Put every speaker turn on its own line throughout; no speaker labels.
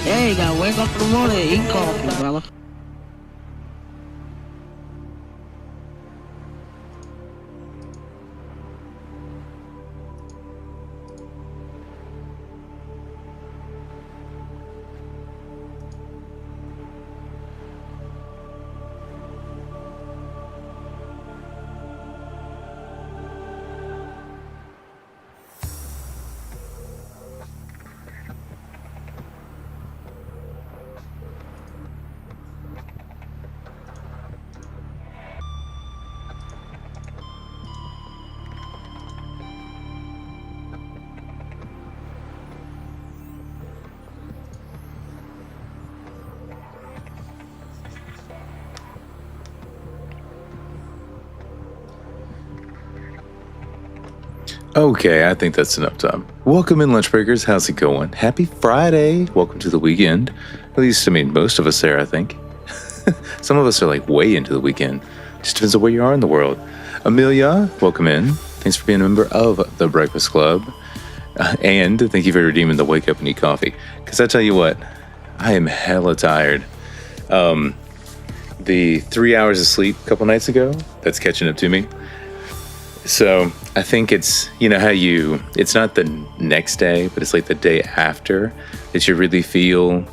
Hey, you gotta wake up in the morning and eat coffee, brother.
Okay, I think that's enough time. Welcome in, lunch breakers. How's it going? Happy Friday. Welcome to the weekend. At least, I mean, most of us there, I think. Some of us are like way into the weekend. Just depends on where you are in the world. Amelia, welcome in. Thanks for being a member of the Breakfast Club. And thank you for redeeming the wake up and eat coffee. Because I tell you what, I am hella tired. The 3 hours of sleep a couple nights ago, that's catching up to me. So I think it's, you know how it's not the next day, but it's like the day after that you really feel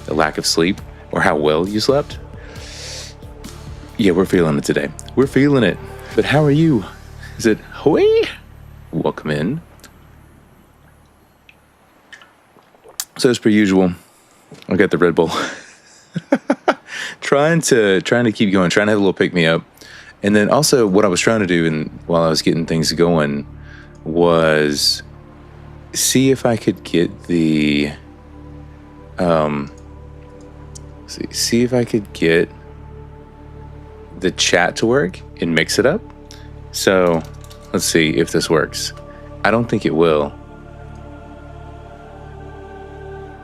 the lack of sleep or how well you slept. Yeah, we're feeling it today. We're feeling it. But how are you? Is it Hoey? Welcome in. So as per usual, I got the Red Bull. trying to keep going, trying to have a little pick me up. And then also what I was trying to do while I was getting things going was see if I could get the see if I could get the chat to work and mix it up. So let's see if this works. I don't think it will.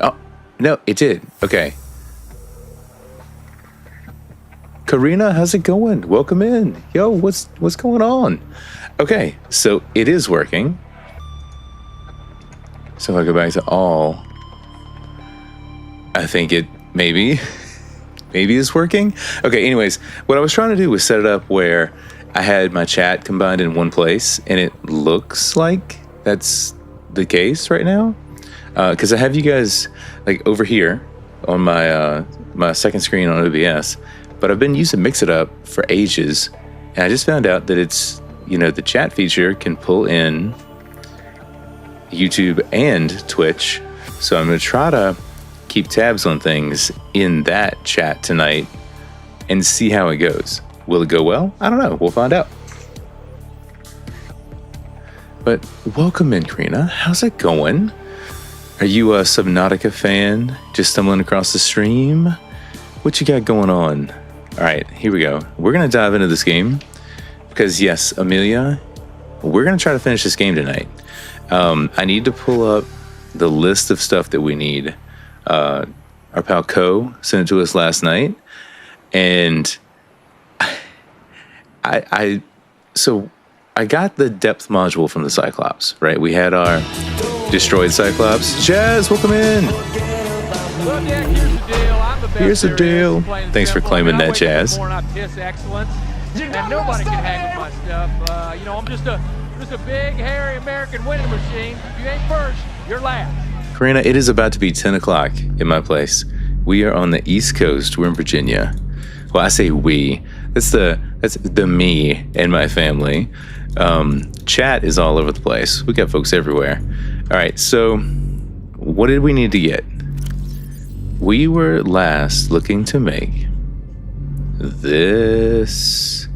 Oh, no, it did. Okay. Karina, how's it going? Welcome in. Yo, what's going on? Okay, so it is working. So if I go back to all, I think it maybe is working. Okay, anyways, what I was trying to do was set it up where I had my chat combined in one place, and it looks like that's the case right now. Because I have you guys like over here on my second screen on OBS. But I've been using Mix It Up for ages, and I just found out that it's, the chat feature can pull in YouTube and Twitch. So I'm going to try to keep tabs on things in that chat tonight and see how it goes. Will it go well? I don't know. We'll find out. But welcome in, Karina. How's it going? Are you a Subnautica fan? Just stumbling across the stream? What you got going on? All right, here we go. We're going to dive into this game because, yes, Amelia, we're going to try to finish this game tonight. I need to pull up the list of stuff that we need. Our pal Co sent it to us last night, and so I got the depth module from the Cyclops, right? We had our destroyed Cyclops. Jazz, welcome in.
Look, yeah, here's the deal. I'm the best.
Here's the deal. Thanks for claiming that, Jazz.
Excellence, and nobody can hang with my stuff. I'm just a big, hairy American winning machine. If you ain't first, you're last.
Karina, it is about to be 10 o'clock in my place. We are on the East Coast. We're in Virginia. Well, I say we. That's the me and my family. Chat is all over the place. We got folks everywhere. All right, so what did we need to get? We were last looking to make this.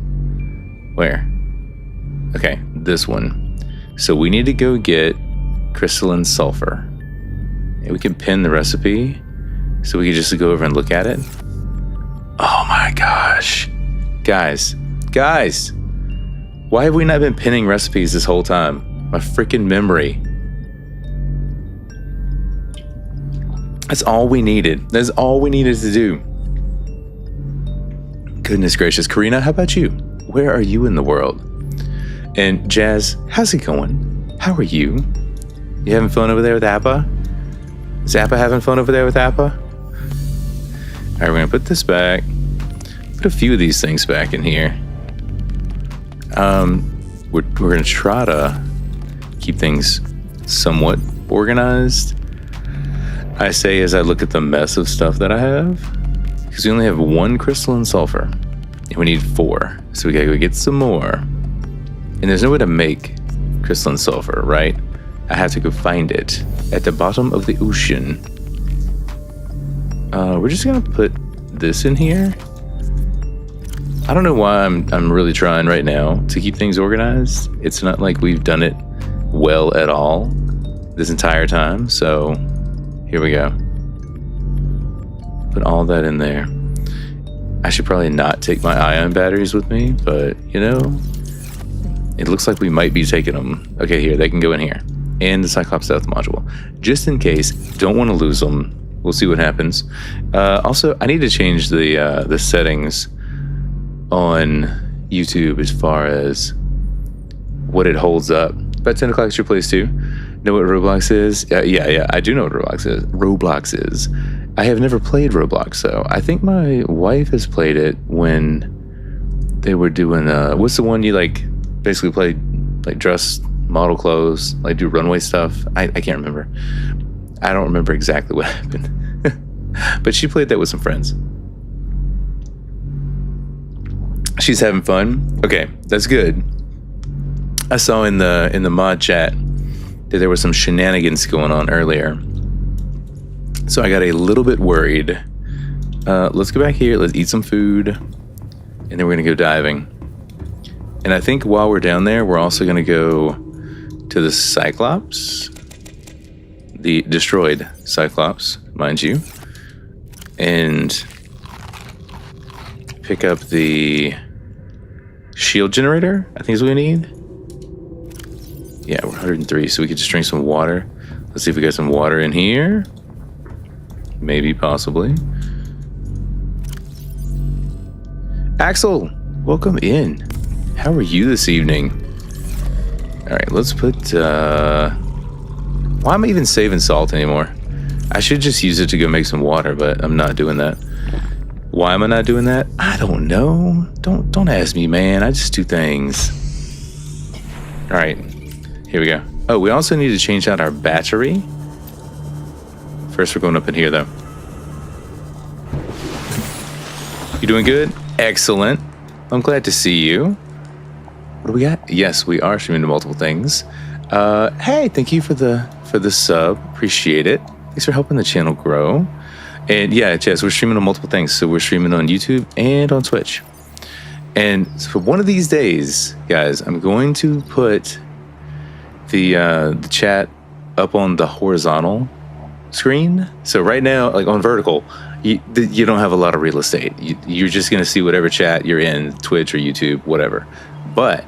Where? Okay, this one. So we need to go get crystalline sulfur. And we can pin the recipe so we can just go over and look at it. Oh my gosh. Guys, why have we not been pinning recipes this whole time? My freaking memory. That's all we needed. That's all we needed to do. Goodness gracious. Karina, how about you? Where are you in the world? And Jazz, how's it going? How are you? You having fun over there with Appa? Is Appa having fun over there with Appa? All right, we're gonna put this back. Put a few of these things back in here. We're gonna try to keep things somewhat organized. I say as I look at the mess of stuff that I have, because we only have 1 crystalline sulfur, and we need 4, so we gotta go get some more. And there's no way to make crystalline sulfur, right? I have to go find it at the bottom of the ocean. We're just gonna put this in here. I don't know why I'm really trying right now to keep things organized. It's not like we've done it well at all this entire time, so here we go. Put all that in there. I should probably not take my ion batteries with me, but you know, it looks like we might be taking them. Okay, here, they can go in here. And the Cyclops Stealth module. Just in case, don't want to lose them. We'll see what happens. Also, I need to change the settings on YouTube as far as what it holds up. About 10 o'clock is your place too. Know what Roblox is? Yeah, I do know what Roblox is. I have never played Roblox, though. I think my wife has played it when they were doing, what's the one you like basically play, like dress model clothes, like do runway stuff? I can't remember. I don't remember exactly what happened. But she played that with some friends. She's having fun. Okay, that's good. I saw in the mod chat that there was some shenanigans going on earlier, so I got a little bit worried. Let's go back here. Let's eat some food, and then we're gonna go diving. And I think while we're down there, we're also gonna go to the Cyclops, the destroyed Cyclops, mind you, and pick up the shield generator, I think is what we need. Yeah, we're 103, so we could just drink some water. Let's see if we got some water in here. Maybe, possibly. Axel, welcome in. How are you this evening? All right, let's put, why am I even saving salt anymore? I should just use it to go make some water, but I'm not doing that. Why am I not doing that? I don't know. Don't ask me, man. I just do things. All right, here we go. Oh, we also need to change out our battery. First, we're going up in here, though. You doing good? Excellent. I'm glad to see you. What do we got? Yes, we are streaming to multiple things. Hey, thank you for the sub. Appreciate it. Thanks for helping the channel grow. And yeah, Chess, we're streaming on multiple things. So we're streaming on YouTube and on Twitch. And so one of these days, guys, I'm going to put the chat up on the horizontal screen. So right now, like on vertical, you don't have a lot of real estate. You're just going to see whatever chat you're in, Twitch or YouTube, whatever. But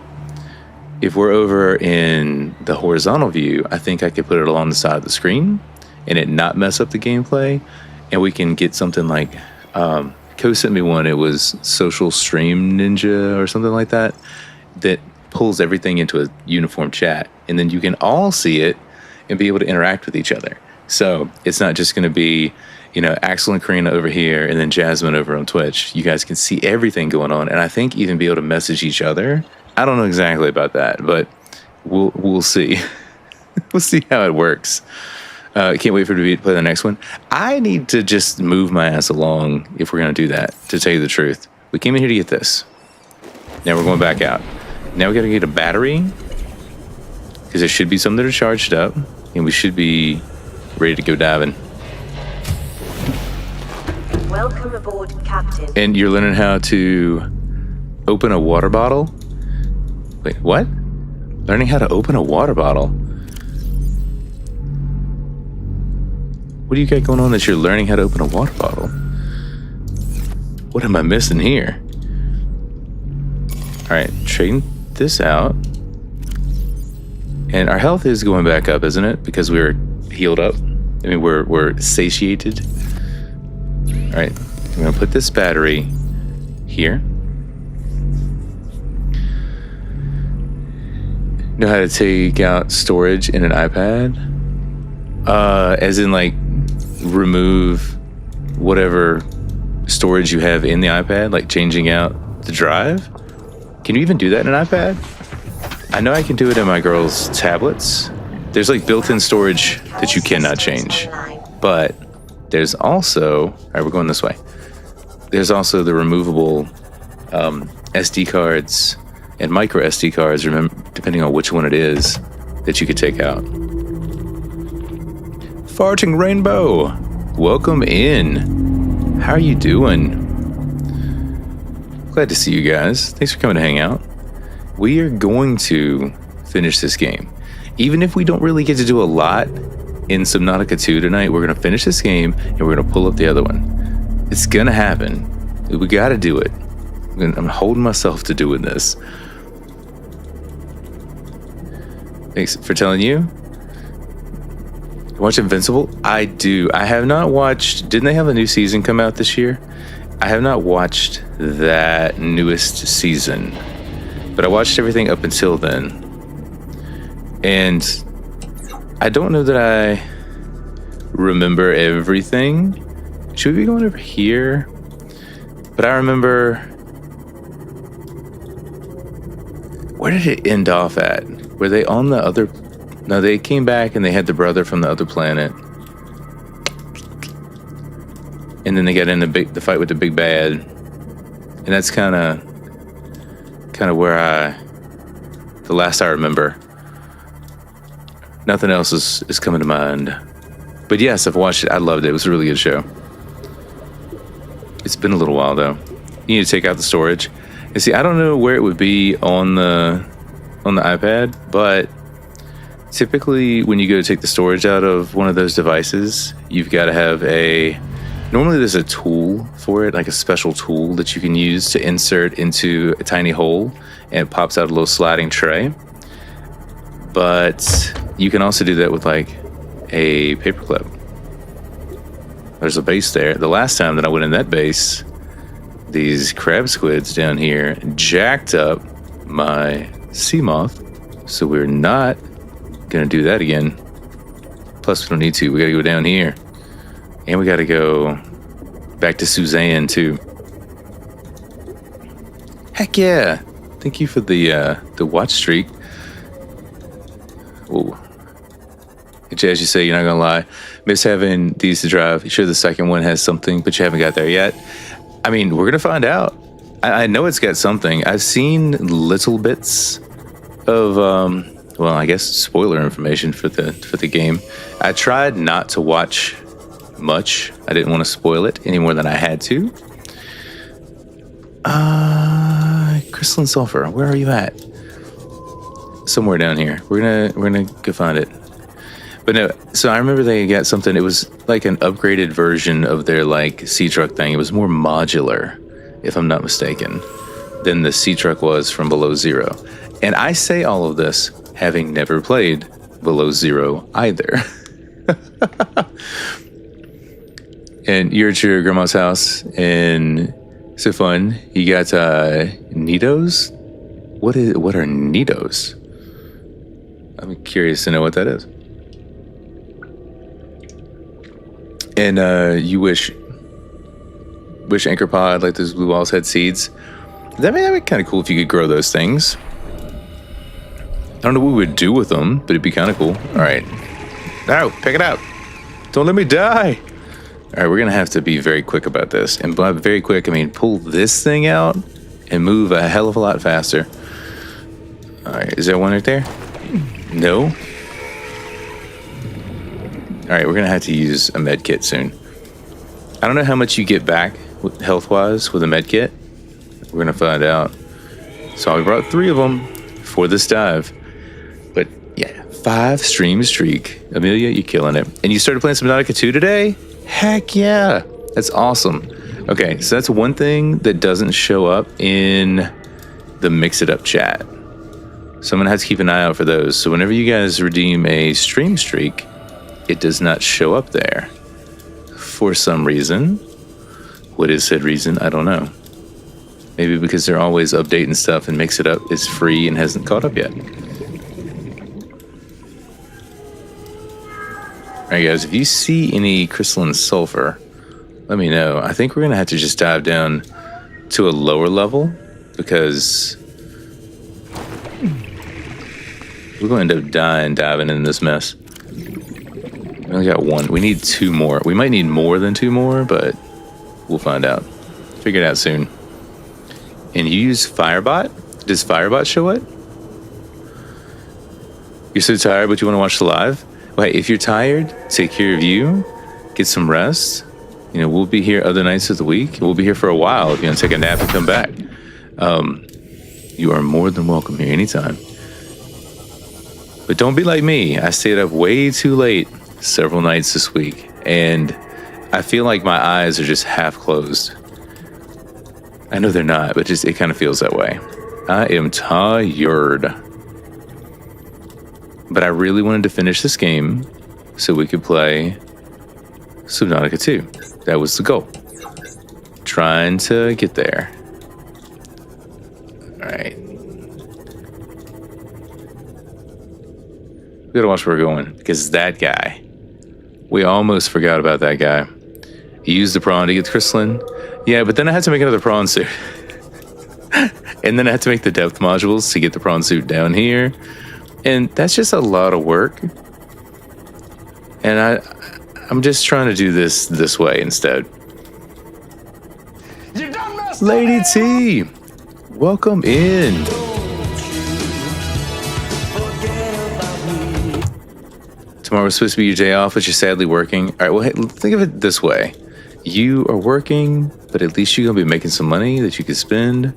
if we're over in the horizontal view, I think I could put it along the side of the screen and it not mess up the gameplay. And we can get something like, Co sent me one, it was Social Stream Ninja or something like that, that pulls everything into a uniform chat. And then you can all see it and be able to interact with each other. So it's not just going to be, you know, Axel and Karina over here and then Jasmine over on Twitch. You guys can see everything going on. And I think even be able to message each other. I don't know exactly about that, but we'll see. We'll see how it works. Can't wait for you to play the next one. I need to just move my ass along if we're going to do that, to tell you the truth. We came in here to get this. Now we're going back out. Now we got to get a battery, because there should be some that are charged up, and we should be ready to go diving.
Welcome aboard, Captain.
And you're learning how to open a water bottle? Wait, what? Learning how to open a water bottle? What do you got going on that you're learning how to open a water bottle? What am I missing here? All right, trading this out. And our health is going back up, isn't it? Because we're healed up. I mean, we're satiated. All right, I'm gonna put this battery here. Know how to take out storage in an iPad? As in like remove whatever storage you have in the iPad, like changing out the drive. Can you even do that in an iPad? I know I can do it in my girl's tablets. There's like built-in storage that you cannot change. But there's also, all right, we're going this way. There's also the removable SD cards and micro SD cards, depending on which one it is, that you could take out. Farting Rainbow, welcome in. How are you doing? Glad to see you guys. Thanks for coming to hang out. We are going to finish this game. Even if we don't really get to do a lot in Subnautica 2 tonight, we're going to finish this game and we're going to pull up the other one. It's going to happen. We got to do it. I'm holding myself to doing this. Thanks for telling you. Watch Invincible? I do. I have not watched... Didn't they have a new season come out this year? I have not watched that newest season. But I watched everything up until then. And I don't know that I remember everything. Should we be going over here? But I remember... Where did it end off at? Were they on the other... No, they came back and they had the brother from the other planet. And then they got in the fight with the big bad. And that's kind of where the last I remember. Nothing else is coming to mind. But yes, I've watched it. I loved it. It was a really good show. It's been a little while though. You need to take out the storage. And see, I don't know where it would be on the iPad, but typically when you go to take the storage out of one of those devices, you've got to have normally there's a tool for it, like a special tool that you can use to insert into a tiny hole, and it pops out a little sliding tray. But you can also do that with like a paperclip. There's a base there. The last time that I went in that base, these crab squids down here jacked up my sea moth, so we're not gonna do that again. Plus we don't need to. We gotta go down here, and we gotta go back to Suzanne too. Heck yeah. Thank you for the watch streak. Whoa. As you say, you're not gonna lie, miss having these to drive. Sure, the second one has something, but you haven't got there yet. I mean, we're gonna find out. I know it's got something. I've seen little bits of well, I guess spoiler information for the game. I tried not to watch much. I didn't want to spoil it any more than I had to. Crystalline sulfur, where are you at? Somewhere down here. We're gonna go find it. But no, so I remember they got something. It was like an upgraded version of their like sea truck thing. It was more modular, if I'm not mistaken, than the sea truck was from Below Zero. And I say all of this having never played Below Zero either. And you're at your grandma's house, and so fun. You got Nidos. What are Nidos? I'm curious to know what that is. And you wish Anchor Pod, like those blue balls, had seeds. That'd be kind of cool if you could grow those things. I don't know what we would do with them, but it'd be kind of cool. All right. No, pick it up. Don't let me die. All right, we're going to have to be very quick about this. And by very quick, I mean pull this thing out and move a hell of a lot faster. All right, is there one right there? No. All right, we're going to have to use a med kit soon. I don't know how much you get back health-wise with a med kit. We're going to find out. So I brought 3 of them for this dive. But yeah, 5 stream streak. Amelia, you're killing it. And you started playing Subnautica 2 today? Heck yeah. That's awesome. Okay, so that's one thing that doesn't show up in the Mix It Up chat. So I'm going to have to keep an eye out for those. So whenever you guys redeem a stream streak, it does not show up there for some reason. What is said reason? I don't know. Maybe because they're always updating stuff and Mix It Up is free and hasn't caught up yet. Alright guys, if you see any crystalline sulfur, let me know. I think we're gonna have to just dive down to a lower level because we're going to end up diving in this mess. We only got one. We need 2 more. We might need more than 2 more, but we'll find out. Figure it out soon. And you use Firebot? Does Firebot show it? You're so tired, but you want to watch the live? Well, hey, if you're tired, take care of you. Get some rest. You know, we'll be here other nights of the week. We'll be here for a while if you want to take a nap and come back. You are more than welcome here anytime. But don't be like me. I stayed up way too late several nights this week, and I feel like my eyes are just half closed. I know they're not, but it kind of feels that way. I am tired. But I really wanted to finish this game so we could play Subnautica 2. That was the goal. Trying to get there. Alright. We gotta watch where we're going, because that guy, we almost forgot about that guy. He used the prawn to get the crystalline. Yeah, but then I had to make another prawn suit. And then I had to make the depth modules to get the prawn suit down here. And that's just a lot of work. And I'm just trying to do this way instead. Lady T, welcome in. Tomorrow's supposed to be your day off, but you're sadly working. All right, well, hey, think of it this way. You are working, but at least you're going to be making some money that you can spend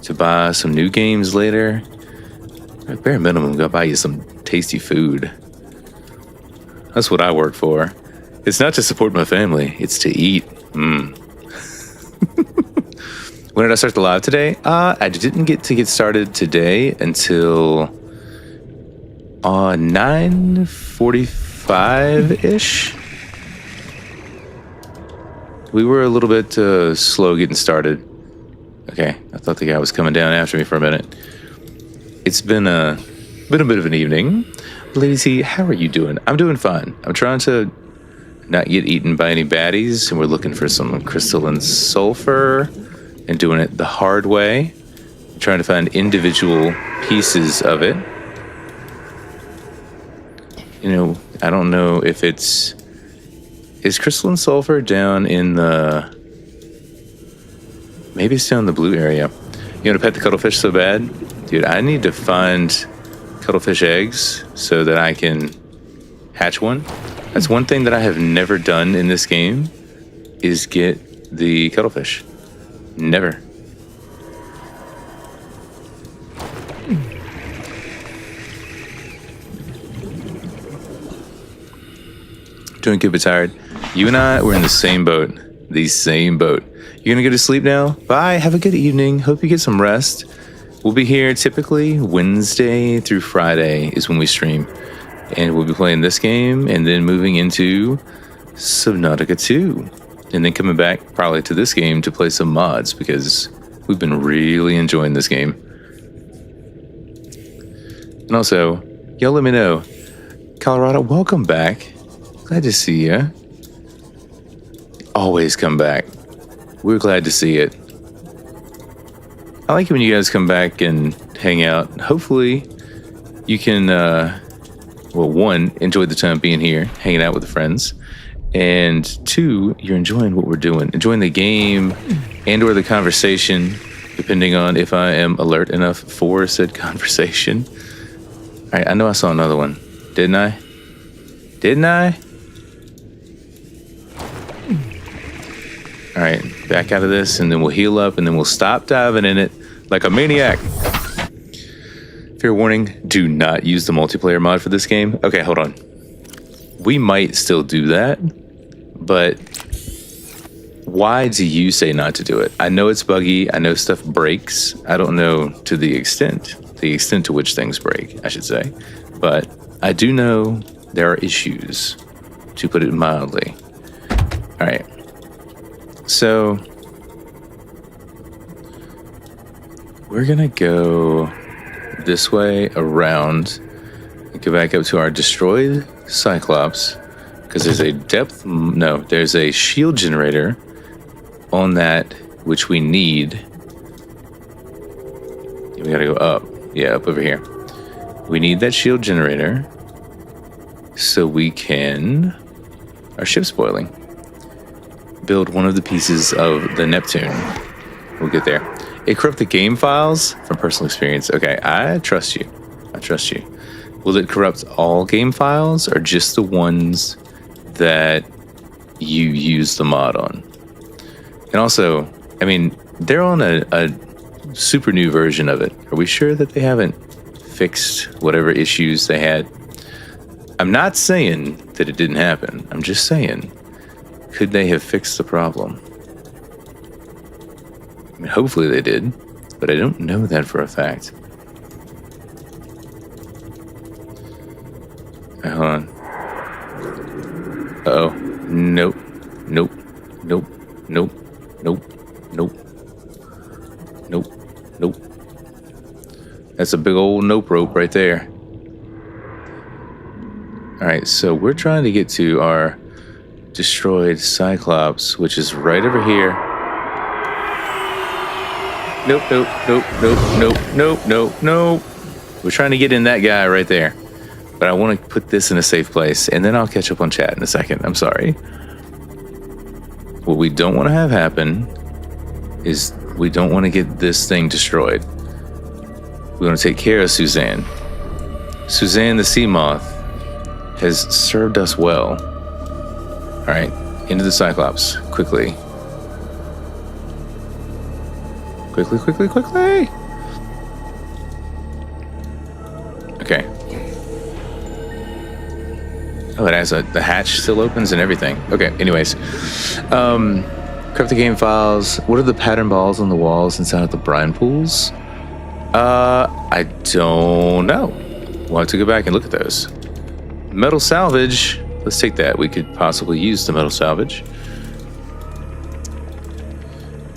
to buy some new games later. At bare minimum, I'm going to buy you some tasty food. That's what I work for. It's not to support my family, it's to eat. When did I start the live today? I didn't get started today until 9:45-ish. We were a little bit slow getting started. Okay, I thought the guy was coming down after me for a minute. It's been a bit of an evening. Lady T, how are you doing? I'm doing fine. I'm trying to not get eaten by any baddies, and we're looking for some crystalline sulfur and doing it the hard way. I'm trying to find individual pieces of it. You know, I don't know if is crystalline sulfur down in maybe it's down in the blue area. You want to pet the cuttlefish so bad? Dude, I need to find cuttlefish eggs so that I can hatch one. That's one thing that I have never done in this game, is get the cuttlefish. Never. Doing good but tired. You and I were in the same boat. The same boat. You're gonna go to sleep now? Bye, have a good evening. Hope you get some rest. We'll be here typically Wednesday through Friday is when we stream. And we'll be playing this game and then moving into Subnautica 2. And then coming back probably to this game to play some mods because we've been really enjoying this game. And also, y'all let me know. Colorado, welcome back. Glad to see you. Always come back. We're glad to see it. I like it when you guys come back and hang out. Hopefully, you can, well, one, enjoy the time being here, hanging out with the friends. And two, you're enjoying what we're doing. Enjoying the game and or the conversation, depending on if I am alert enough for said conversation. All right, I know I saw another one. Didn't I? Didn't I? All right, back out of this, and then we'll heal up, and then we'll stop diving in it like a maniac. Fair warning, do not use the multiplayer mod for this game. Okay, hold on. We might still do that, but why do you say not to do it? I know it's buggy. I know stuff breaks. I don't know to the extent to which things break, I should say. But I do know there are issues, to put it mildly. All right. So we're gonna go this way around and go back up to our destroyed Cyclops, Because there's a depth... No, there's a shield generator on that, which we need. We gotta go up. Yeah, up over here. We need that shield generator so we can... Our ship's boiling. Build one of the pieces of the Neptune. We'll get there. It corrupt the game files from personal experience. Okay, I trust you. I trust you. Will it corrupt all game files or just the ones that you use the mod on? And also, I mean, they're on a super new version of it. Are we sure that they haven't fixed whatever issues they had? I'm not saying that it didn't happen. I'm just saying, could they have fixed the problem? I mean, hopefully they did, but I don't know that for a fact. Hold on. Uh-oh. Nope. Nope. Nope. Nope. Nope. Nope. Nope. Nope. That's a big old nope rope right there. Alright, so we're trying to get to our destroyed Cyclops, which is right over here. Nope, nope, nope, nope, nope, nope, nope, nope. We're trying to get in that guy right there. But I want to put this in a safe place, and then I'll catch up on chat in a second. I'm sorry. What we don't want to have happen is we don't want to get this thing destroyed. We want to take care of Suzanne. Suzanne the Sea Moth has served us well. All right, into the Cyclops, quickly. Quickly, quickly, quickly. Okay. Oh, it has the hatch still opens and everything. Okay, anyways. Corrupt the game files. What are the pattern balls on the walls inside of the brine pools? I don't know. We'll have to go back and look at those. Metal salvage. Let's take that. We could possibly use the metal salvage.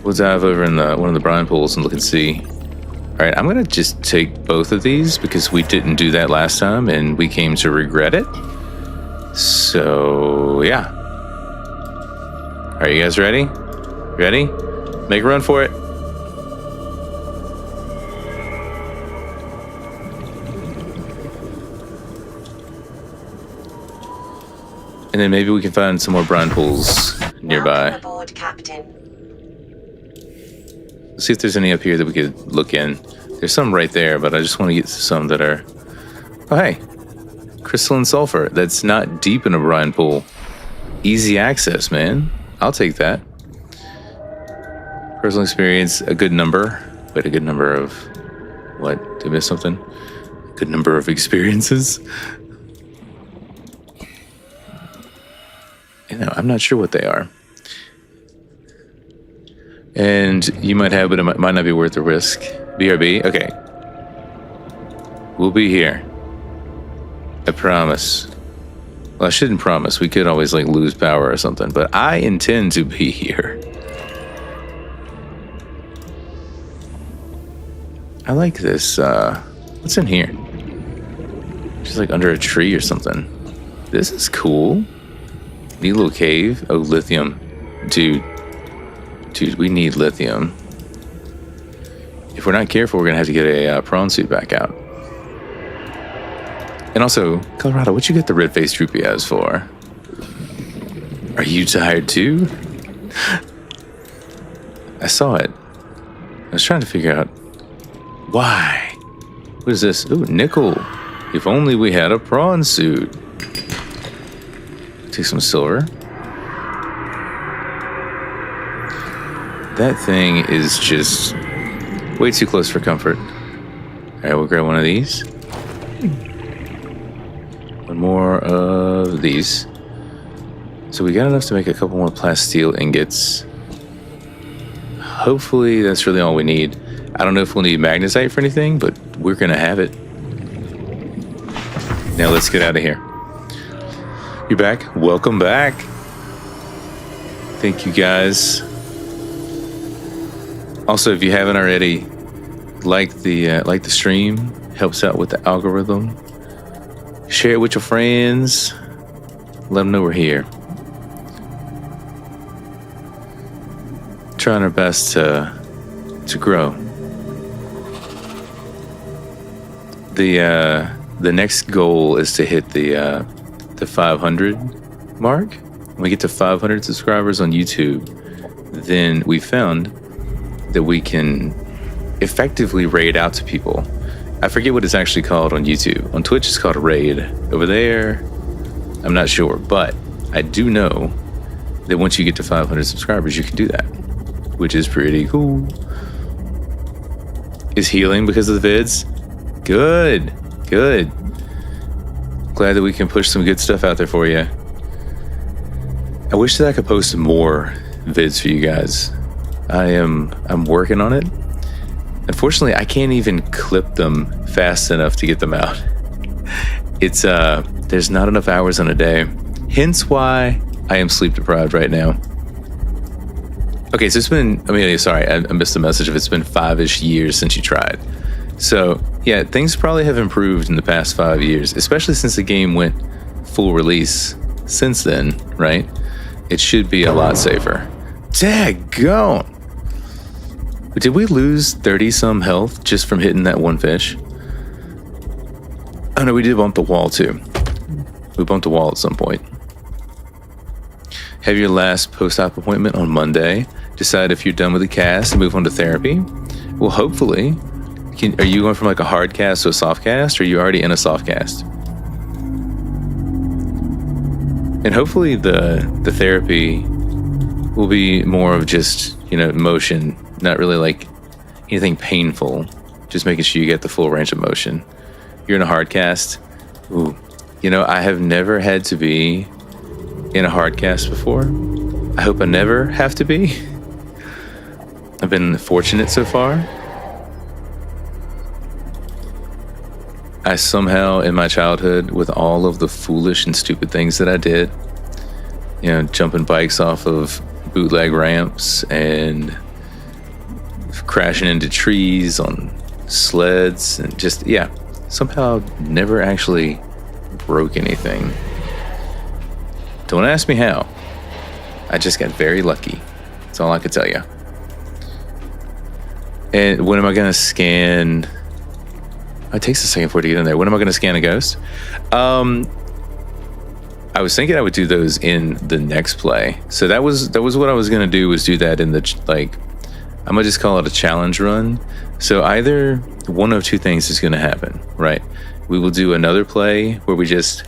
We'll dive over in one of the brine pools and look and see. All right, I'm going to just take both of these because we didn't do that last time and we came to regret it. So, yeah. All right, you guys ready? Ready? Make a run for it. And then maybe we can find some more brine pools nearby.
Welcome aboard, Captain.
Let's see if there's any up here that we could look in. There's some right there, but I just want to get to some that are... Oh, hey. Crystalline sulfur. That's not deep in a brine pool. Easy access, man. I'll take that. Personal experience, a good number. Wait, a good number of... What? Did I miss something? Good number of experiences? You know, I'm not sure what they are. And you might have, but it might not be worth the risk. BRB? Okay. We'll be here. I promise. Well, I shouldn't promise. We could always, like, lose power or something. But I intend to be here. I like this. What's in here? Just, like, under a tree or something. This is cool. Neat little cave. Oh, lithium. Dude, we need lithium. If we're not careful, we're going to have to get a prawn suit back out. And also, Colorado, what you get the red-faced Drupias for? Are you tired too? I saw it. I was trying to figure out why. What is this? Ooh, nickel. If only we had a prawn suit. Take some silver. That thing is just way too close for comfort. All right, we'll grab one of these. One more of these. So we got enough to make a couple more plasteel ingots. Hopefully that's really all we need. I don't know if we'll need magnetite for anything, but we're gonna have it. Now let's get out of here. You're back. Welcome back. Thank you guys. Also, if you haven't already, like the stream. Helps out with the algorithm. Share it with your friends. Let them know we're here. Trying our best to grow. The next goal is to hit the 500 mark. When we get to 500 subscribers on YouTube, then we found that we can effectively raid out to people. I forget what it's actually called on YouTube. On Twitch, it's called a raid. Over there, I'm not sure, but I do know that once you get to 500 subscribers, you can do that, which is pretty cool. Is healing because of the vids? Good. Glad that we can push some good stuff out there for you. I wish that I could post more vids for you guys. I'm working on it. Unfortunately, I can't even clip them fast enough to get them out. It's there's not enough hours in a day. Hence why I am sleep deprived right now. Okay, so it's been, Amelia, sorry, I missed the message of it's been 5-ish years since you tried. So, yeah, things probably have improved in the past 5 years, especially since the game went full release since then, right? It should be a lot safer. Daggone! Did we lose 30-some health just from hitting that one fish? Oh no, we did bump the wall too. We bumped the wall at some point. Have your last post-op appointment on Monday. Decide if you're done with the cast and move on to therapy. Well, hopefully. Are you going from like a hard cast to a soft cast, or are you already in a soft cast? And hopefully the therapy will be more of just, motion, not really like anything painful. Just making sure you get the full range of motion. You're in a hard cast. Ooh. I have never had to be in a hard cast before. I hope I never have to be. I've been fortunate so far. I somehow, in my childhood, with all of the foolish and stupid things that I did, jumping bikes off of bootleg ramps and crashing into trees on sleds and just, somehow never actually broke anything. Don't ask me how. I just got very lucky. That's all I could tell you. And when am I going to scan? It takes a second for it to get in there. When am I going to scan a ghost? I was thinking I would do those in the next play. So that was what I was going to do, was do that in the, I'm going to just call it a challenge run. So either one of two things is going to happen, right? We will do another play where we just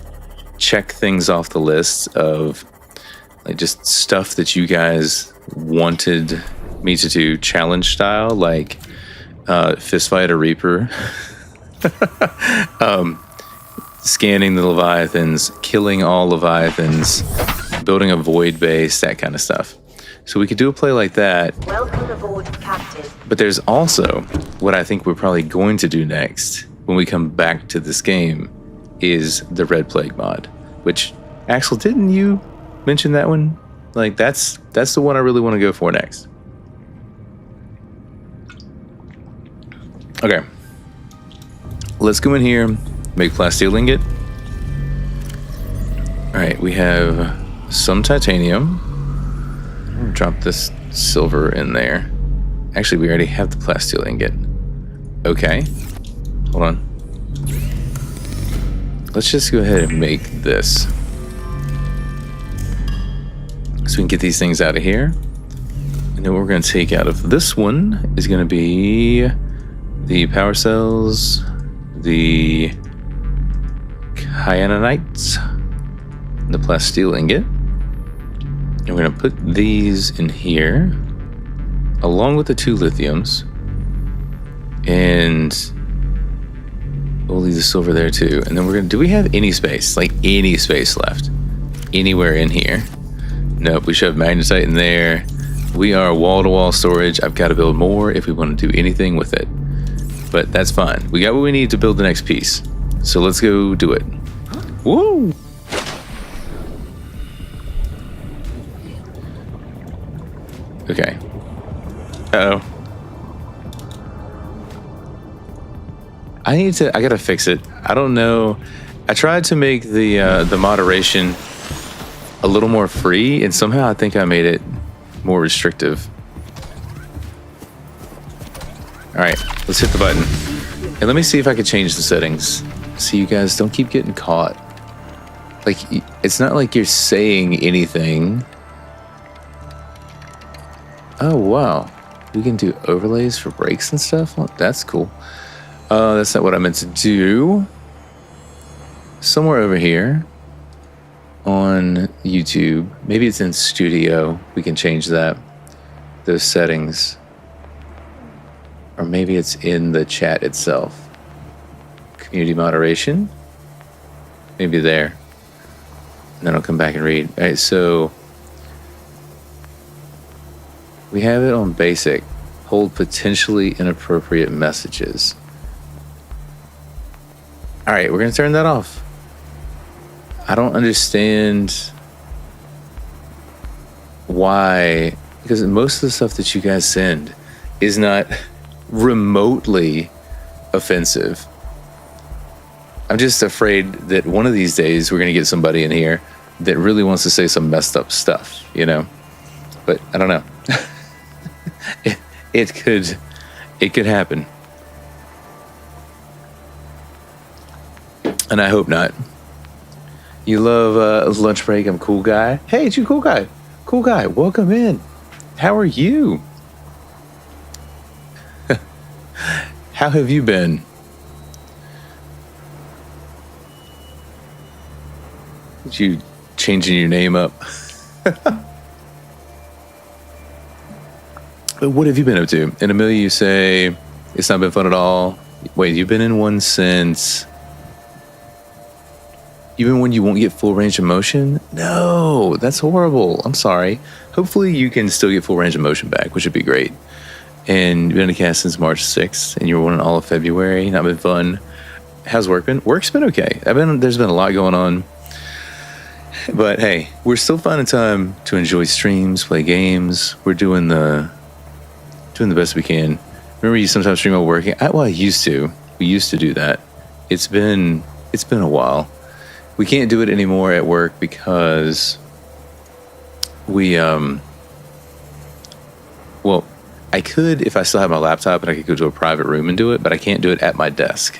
check things off the list of just stuff that you guys wanted me to do challenge style, like fistfight a Reaper, scanning the Leviathans, killing all Leviathans, building a void base, that kind of stuff. So we could do a play like that.
Welcome aboard, Captain.
But there's also what I think we're probably going to do next when we come back to this game is the Red Plague mod, which, Axel, didn't you mention that one? That's the one I really want to go for next. Okay. Let's go in here, make plasteel ingot. All right, we have some titanium. Drop this silver in there. Actually, we already have the plasteel ingot. Okay. Hold on. Let's just go ahead and make this. So we can get these things out of here. And then what we're going to take out of this one is going to be the power cells, the kyananites, the plasteel ingot. And we're going to put these in here along with the 2 lithiums. And we'll leave the silver there too. And then we're going to, do we have any space? Any space left? Anywhere in here? Nope, we should have magnetite in there. We are wall-to-wall storage. I've got to build more if we want to do anything with it. But that's fine. We got what we need to build the next piece. So let's go do it. Woo! Okay. Uh-oh. I gotta fix it. I don't know. I tried to make the moderation a little more free, and somehow I think I made it more restrictive. All right, let's hit the button. And let me see if I can change the settings. So you guys don't keep getting caught. Like, it's not like you're saying anything. Oh, wow. We can do overlays for brakes and stuff? Well, that's cool. That's not what I meant to do. Somewhere over here on YouTube, maybe it's in Studio. We can change that, those settings. Or maybe it's in the chat itself. Community moderation. Maybe there. And then I'll come back and read. All right, so we have it on basic. Hold potentially inappropriate messages. All right, we're going to turn that off. I don't understand why, because most of the stuff that you guys send is not remotely offensive. I'm just afraid that one of these days we're going to get somebody in here that really wants to say some messed up stuff, you know? But I don't know. it could happen. And I hope not. You love lunch break. I'm cool guy. Hey, it's you, cool guy. Cool guy. Welcome in. How are you? How have you been? You changing your name up? What have you been up to? In Amelia, you say it's not been fun at all. Wait, you've been in one since even when you won't get full range of motion? No, that's horrible. I'm sorry. Hopefully you can still get full range of motion back, which would be great. And you've been in a cast since March 6th, and you were one in all of February. Not been fun. How's work been? Work's been okay. There's been a lot going on. But hey, we're still finding time to enjoy streams, play games. We're doing the best we can. Remember, you sometimes stream while working. I used to. We used to do that. It's been a while. We can't do it anymore at work because we well, I could if I still have my laptop and I could go to a private room and do it, but I can't do it at my desk.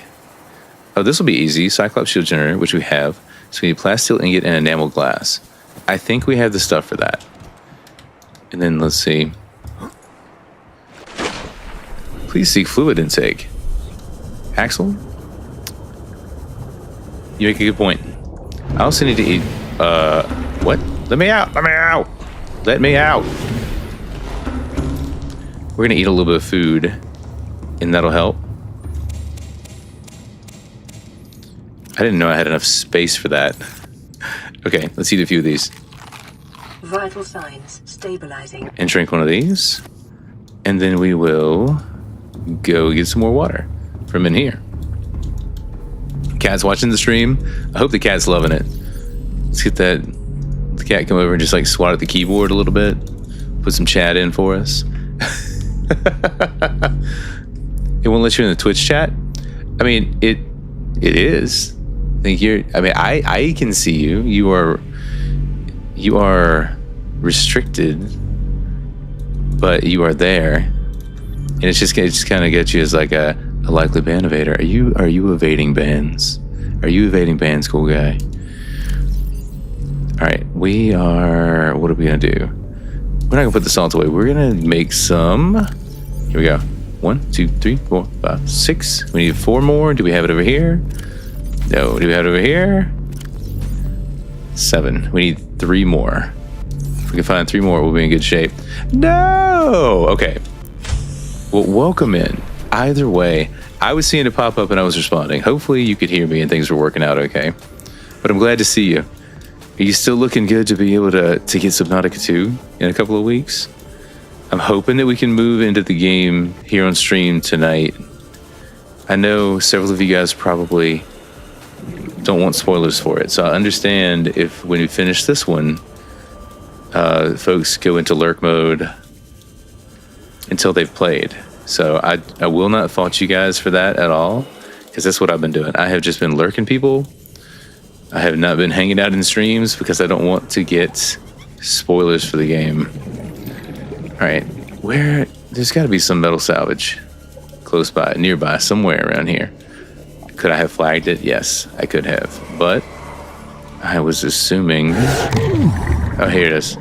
Oh, this will be easy. Cyclops shield generator, which we have. So we need plasteel ingot and enamel glass. I think we have the stuff for that. And then let's see. Please seek fluid intake. Axel? You make a good point. I also need to eat, what? Let me out! Let me out! Let me out! We're gonna eat a little bit of food, and that'll help. I didn't know I had enough space for that. Okay, let's eat a few of these.
Vital signs stabilizing.
And drink one of these. And then we will go get some more water from in here. Cat's watching the stream. I hope the cat's loving it. Let's get the cat come over and just like swat at the keyboard a little bit. Put some chat in for us. It won't let you in the Twitch chat. I mean, it is. I think I can see you. You are restricted, but you are there. And it just kind of gets you as like a likely ban evader. Are you evading bans? Are you evading bans, cool guy? All right, what are we gonna do? We're not gonna put the salt away. We're gonna make some. Here we go. 1, 2, 3, 4, 5, 6. We need 4 more. Do we have it over here? No. Do we have it over here? 7. We need 3 more. If we can find 3 more, we'll be in good shape. No! Okay. Well, welcome in. Either way, I was seeing it pop up and I was responding. Hopefully you could hear me and things were working out okay. But I'm glad to see you. Are you still looking good to be able to get Subnautica 2 in a couple of weeks? I'm hoping that we can move into the game here on stream tonight. I know several of you guys probably don't want spoilers for it, so I understand if when we finish this one, folks go into lurk mode until they've played. So I will not fault you guys for that at all, because that's what I've been doing. I have just been lurking people I have not been hanging out in streams because I don't want to get spoilers for the game. Alright, where... There's got to be some metal salvage close by, nearby, somewhere around here. Could I have flagged it? Yes, I could have. But I was assuming... Oh, here it is.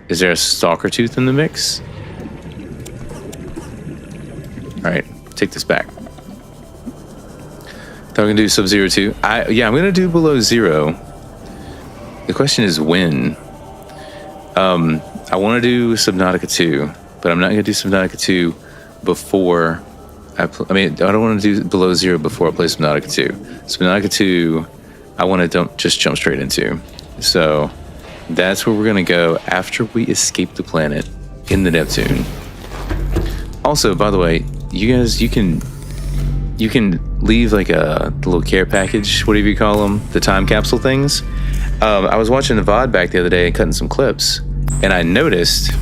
Is there a stalker tooth in the mix? Alright, take this back. Thought we can do Sub-Zero 2. Yeah, I'm gonna do Below Zero. The question is when. I want to do Subnautica 2, but I'm not gonna do Subnautica 2 before I don't want to do Below Zero before I play Subnautica 2. Subnautica 2, I want to just jump straight into. So that's where we're gonna go after we escape the planet in the Neptune. Also, by the way, you guys, you can leave like a little care package, whatever you call them, the time capsule things. I was watching the VOD back the other day and cutting some clips, and I noticed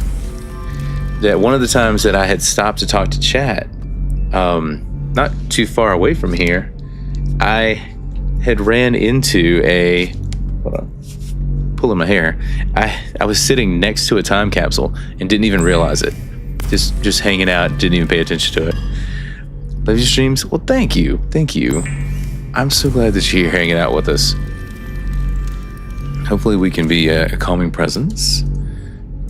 that one of the times that I had stopped to talk to chat, not too far away from here, I had ran into a... Hold on. Pulling my hair. I was sitting next to a time capsule and didn't even realize it. Just hanging out, didn't even pay attention to it. Love your streams? Well, thank you. Thank you. I'm so glad that you're here hanging out with us. Hopefully we can be a calming presence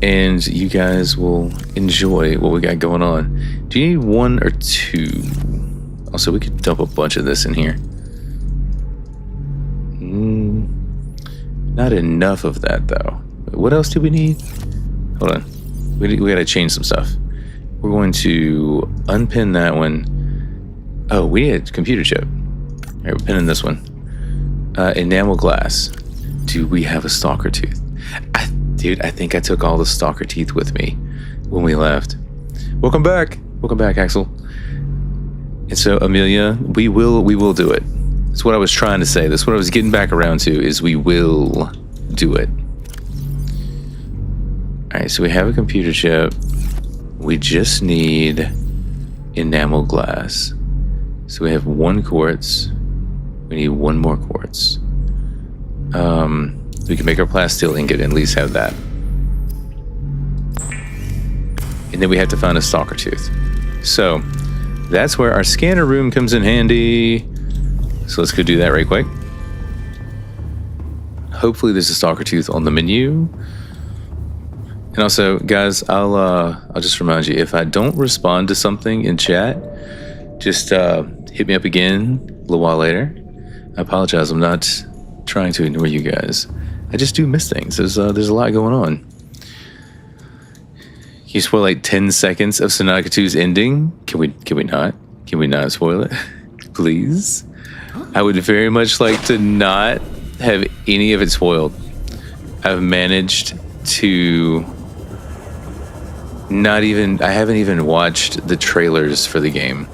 and you guys will enjoy what we got going on. Do you need one or two? Also, we could dump a bunch of this in here. Not enough of that, though. What else do we need? Hold on. We gotta change some stuff. We're going to unpin that one. Oh, we need a computer chip. All right, we're pinning this one. Enamel glass. Do we have a stalker tooth? Dude, I think I took all the stalker teeth with me when we left. Welcome back. Welcome back, Axel. And so, Amelia, we will do it. That's what I was trying to say. That's what I was getting back around to, is we will do it. All right, so we have a computer chip. We just need enamel glass. So we have 1 quartz. We need 1 more quartz. We can make our plasteel ingot and at least have that. And then we have to find a stalker tooth. So that's where our scanner room comes in handy. So let's go do that right quick. Hopefully there's a stalker tooth on the menu. And also, guys, I'll just remind you, if I don't respond to something in chat, just hit me up again a little while later. I apologize. I'm not trying to ignore you guys. I just do miss things. There's a lot going on. Can you spoil like 10 seconds of Subnautica 2's ending? Can we not? Can we not spoil it? Please? I would very much like to not have any of it spoiled. I've managed to I haven't even watched the trailers for the game.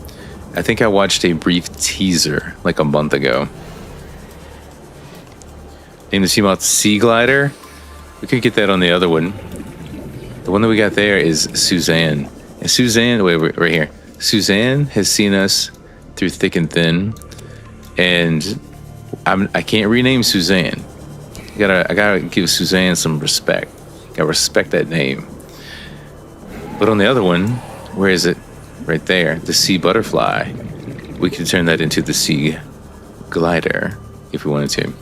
I think I watched a brief teaser like a month ago. Name the Seamoth Sea Glider. We could get that on the other one. The one that we got there is Suzanne. And Suzanne, wait, right here. Suzanne has seen us through thick and thin, and I can't rename Suzanne. I gotta give Suzanne some respect. Gotta respect that name. But on the other one, where is it? Right there, the sea butterfly. We could turn that into the sea glider if we wanted to.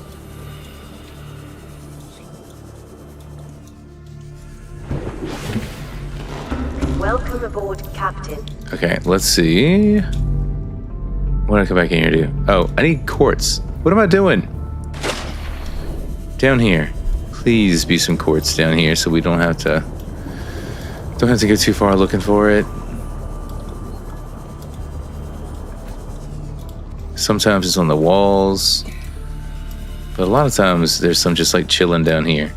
Welcome aboard, Captain.
Okay, let's see. What did I come back in here to do? Oh, I need quartz. What am I doing? Down here. Please be some quartz down here so we don't have to go too far looking for it. Sometimes it's on the walls, but a lot of times there's some just like chilling down here.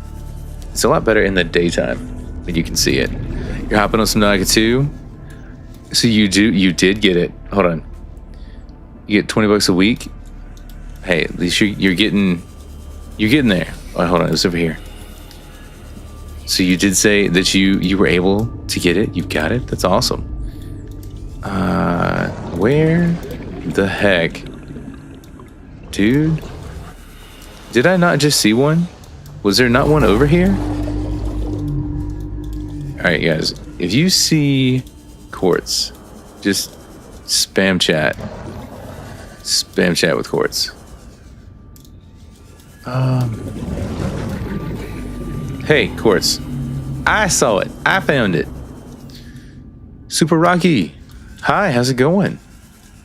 It's a lot better in the daytime when you can see it. You're hopping on some Subnautica 2. So you did get it. Hold on. You get $20 a week. Hey, at least you're getting there. Oh, hold on, it was over here. So you did say that you were able to get it. You got it. That's awesome. Where the heck dude. Did I not just see one? Was there not one over here? Alright, guys. If you see Quartz, just spam chat. Spam chat with Quartz. Hey, Quartz. I saw it. I found it. Super Rocky. Hi, how's it going?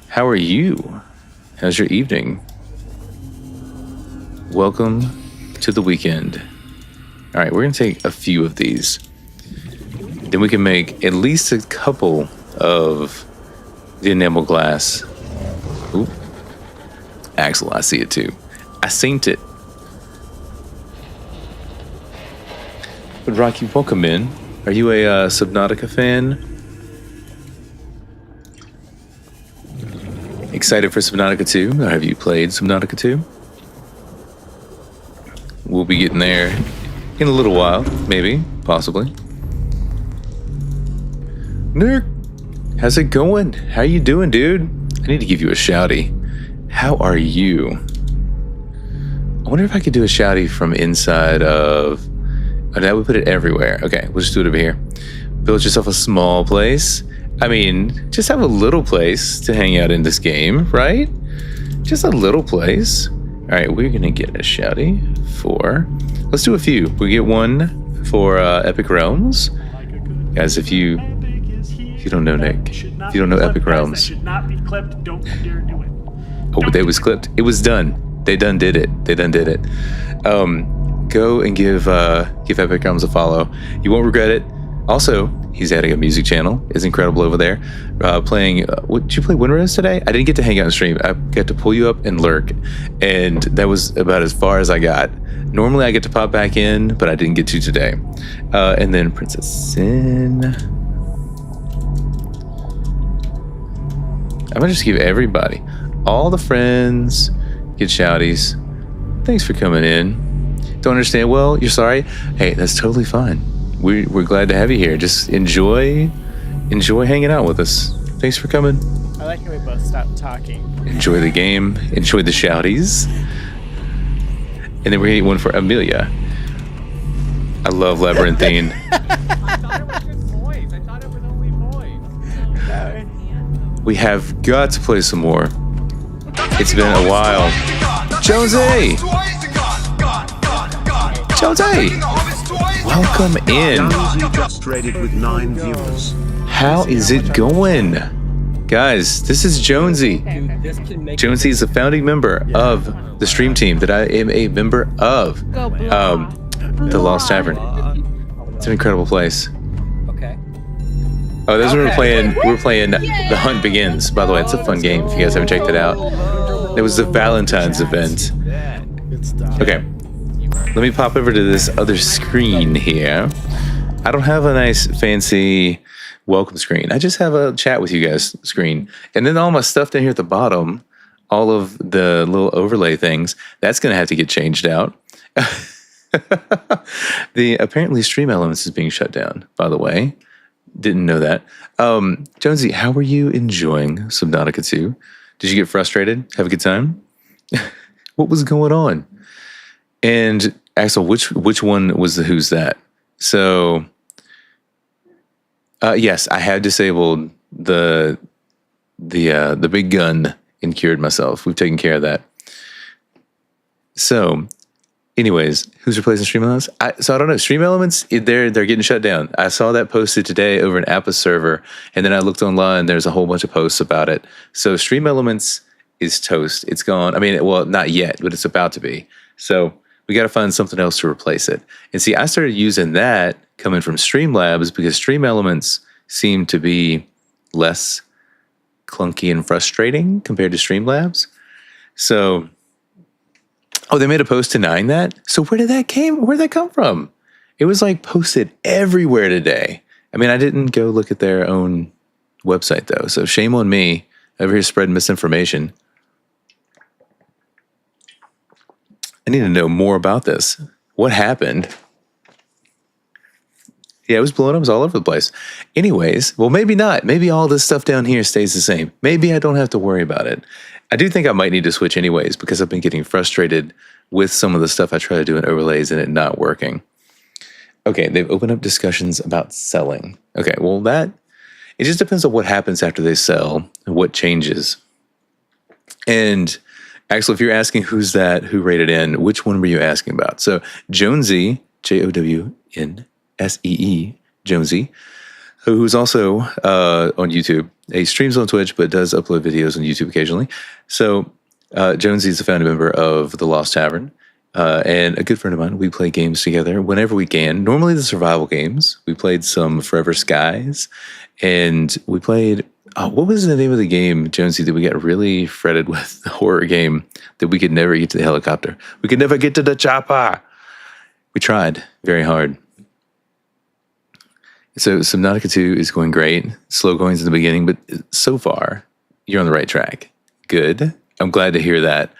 How are you? How's your evening? Welcome to the weekend. All right, we're going to take a few of these. Then we can make at least a couple of the enamel glass. Ooh. Axel, I see it too. I seen it. But Rocky, welcome in. Are you a Subnautica fan? Excited for Subnautica 2? Or have you played Subnautica 2? We'll be getting there in a little while, maybe, possibly. Nick, how's it going? How you doing, dude? I need to give you a shouty. How are you? I wonder if I could do a shouty from inside of... Oh, that would put it everywhere. Okay, we'll just do it over here. Build yourself a small place. I mean, just have a little place to hang out in this game, right? Just a little place. All right, we're gonna get a shouty for... Let's do a few. We get one for Epic Realms. Guys, if you don't know Nick, if you don't know Epic Realms...
Should not be clipped. Don't dare do it.
Oh, but it was clipped. It was done. They done did it. They done did it. Go and give Epic Realms a follow. You won't regret it. Also, he's adding a music channel. It's incredible over there. Playing, what did you play Winrose today? I didn't get to hang out and stream. I got to pull you up and lurk. And that was about as far as I got. Normally I get to pop back in, but I didn't get to today. And then Princess Sin. I'm gonna just give everybody, all the friends, get shouties. Thanks for coming in. Don't understand? Well, you're sorry. Hey, that's totally fine. We're glad to have you here. Just enjoy hanging out with us. Thanks for coming.
I like how we both stopped talking.
Enjoy the game. Enjoy the shouties. And then we're gonna get one for Amelia. I love Labyrinthine.
I thought it was just boys. I thought it was only boys.
We have got to play some more. It's been a while. Josie! Josie! Welcome in.
Just traded with 9 viewers.
How is it going? Guys, this is Jonesy. Jonesy is a founding member of the stream team that I am a member of. The Lost Tavern. It's an incredible place.
Okay.
Oh, those we're playing The Hunt Begins. By the way, it's a fun game if you guys haven't checked it out. It was the Valentine's event. Okay. Let me pop over to this other screen here. I don't have a nice fancy welcome screen. I just have a chat with you guys screen. And then all my stuff down here at the bottom, all of the little overlay things, that's going to have to get changed out. Apparently Stream Elements is being shut down, by the way. Didn't know that. Jonesy, how were you enjoying Subnautica 2? Did you get frustrated? Have a good time? What was going on? And Axel, which one was the Who's That? So, yes, I had disabled the big gun and cured myself. We've taken care of that. So, anyways, who's replacing Stream Elements? So I don't know. Stream Elements, they're getting shut down. I saw that posted today over an Appa server, and then I looked online. There's a whole bunch of posts about it. So Stream Elements is toast. It's gone. I mean, well, not yet, but it's about to be. So we got to find something else to replace it. And see, I started using that coming from Streamlabs because Stream Elements seem to be less clunky and frustrating compared to Streamlabs. So, oh, they made a post denying that? So where'd that come from? It was like posted everywhere today. I mean, I didn't go look at their own website though. So shame on me over here spreading misinformation. I need to know more about this. What happened? Yeah, it was blowing up. It was all over the place. Anyways, well, maybe not. Maybe all this stuff down here stays the same. Maybe I don't have to worry about it. I do think I might need to switch anyways because I've been getting frustrated with some of the stuff I try to do in overlays and it not working. Okay, they've opened up discussions about selling. Okay, well, it just depends on what happens after they sell and what changes. And actually, if you're asking who's that, who rated in, which one were you asking about? So Jonesy, JOWNSEE, Jonesy, who's also on YouTube. He streams on Twitch, but does upload videos on YouTube occasionally. So Jonesy is a founding member of The Lost Tavern and a good friend of mine. We play games together whenever we can. Normally the survival games. We played some Forever Skies, and we played... what was the name of the game, Jonesy, that we got really fretted with? The horror game that we could never get to the helicopter. We could never get to the chopper. We tried very hard. So Subnautica 2 is going great. Slow goings in the beginning, but so far, you're on the right track. Good. I'm glad to hear that.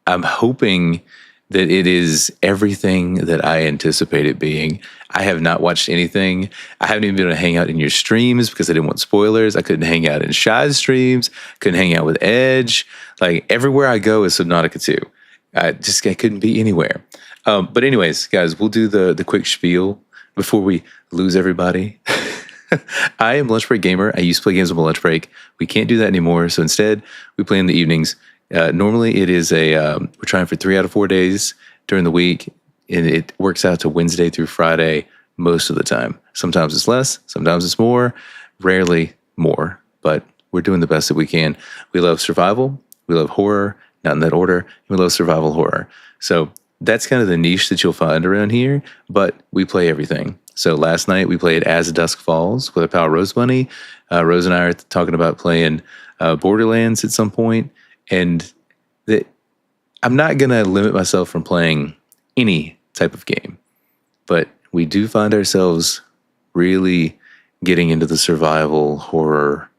I'm hoping that it is everything that I anticipate it being. I have not watched anything. I haven't even been able to hang out in your streams because I didn't want spoilers. I couldn't hang out in Shy's streams. Couldn't hang out with Edge. Like, everywhere I go is Subnautica 2. I couldn't be anywhere. But anyways, guys, we'll do the quick spiel before we lose everybody. I am Lunch Break Gamer. I used to play games on my lunch break. We can't do that anymore. So instead, we play in the evenings. Normally, it is we're trying for 3 out of 4 days during the week, and it works out to Wednesday through Friday most of the time. Sometimes it's less, sometimes it's more, rarely more, but we're doing the best that we can. We love survival, we love horror, not in that order, and we love survival horror. So that's kind of the niche that you'll find around here, but we play everything. So last night we played As Dusk Falls with our pal Rose Bunny. Rose and I are talking about playing Borderlands at some point. And I'm not going to limit myself from playing any type of game, but we do find ourselves really getting into the survival horror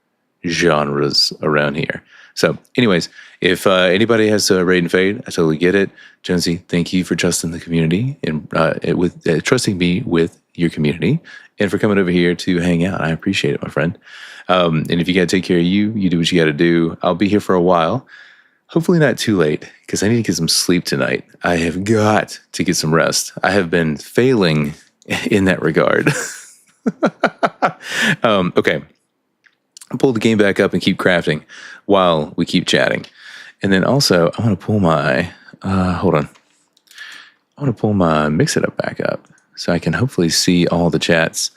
genres around here. So anyways, if anybody has a raid and fade, I totally get it. Jonesy, thank you for trusting the community and with trusting me with your community and for coming over here to hang out. I appreciate it, my friend. And if you got to take care of you, you do what you got to do. I'll be here for a while. Hopefully not too late because I need to get some sleep tonight. I have got to get some rest. I have been failing in that regard. Okay. I'll pull the game back up and keep crafting while we keep chatting. And then also, I want to pull my, hold on. I want to pull my Mix It Up back up so I can hopefully see all the chats.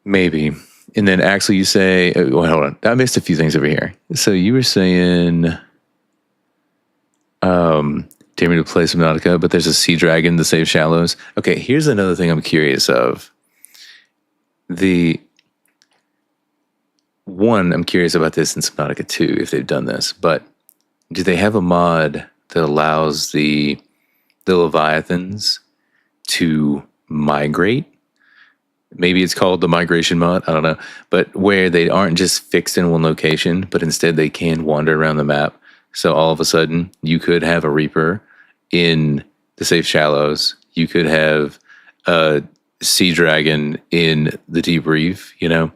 Maybe. And then actually you say, well, hold on. I missed a few things over here. So you were saying, dare me to play Subnautica, but there's a sea dragon to save shallows. Okay, here's another thing I'm curious of. I'm curious about this in Subnautica 2, if they've done this, but do they have a mod that allows the Leviathans to migrate? Maybe it's called the migration mod, I don't know, but where they aren't just fixed in one location, but instead they can wander around the map. So all of a sudden, you could have a Reaper in the Safe Shallows. You could have a Sea Dragon in the Deep Reef, you know?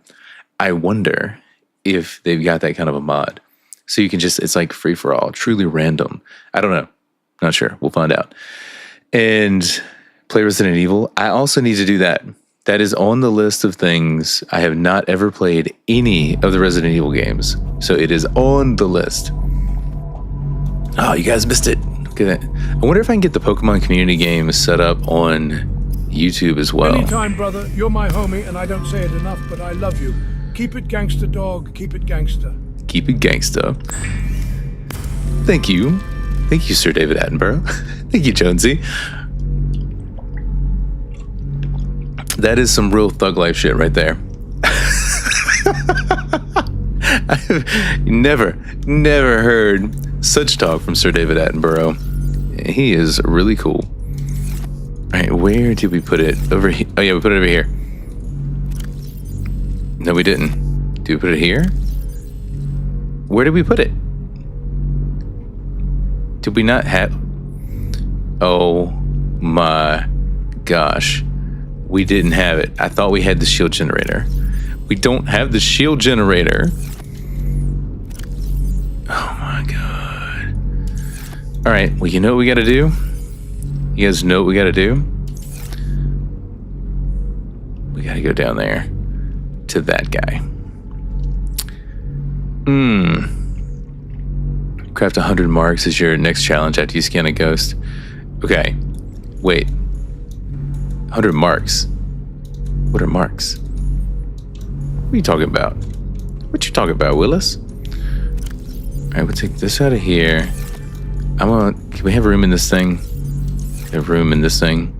I wonder if they've got that kind of a mod. So you can just, it's like free for all, truly random. I don't know. Not sure. We'll find out. And play Resident Evil. I also need to do that. That is on the list of things. I have not ever played any of the Resident Evil games. So it is on the list. Oh, you guys missed it. Look at that. I wonder if I can get the Pokemon community game set up on YouTube as well.
Anytime, brother. You're my homie, and I don't say it enough, but I love you. Keep it gangster, dog. Keep it gangster.
Keep it gangsta. Thank you. Thank you, Sir David Attenborough. Thank you, Jonesy. That is some real thug life shit right there. I've never heard such talk from Sir David Attenborough. He is really cool. All right, where did we put it? Over here. Oh yeah, we put it over here. No, we didn't. Did we put it here? Where did we put it? Did we not have... Oh my gosh. we didn't have it. I thought we had the shield generator. We don't have the shield generator. Oh my god. Alright, well, you know what we gotta do? You guys know what we gotta do? We gotta go down there to that guy. Craft 100 marks is your next challenge after you scan a ghost. Okay, wait. 100 marks? What are marks? What are you talking about? What you talking about, Willis? Alright, we'll take this out of here. Can we have room in this thing? Have room in this thing?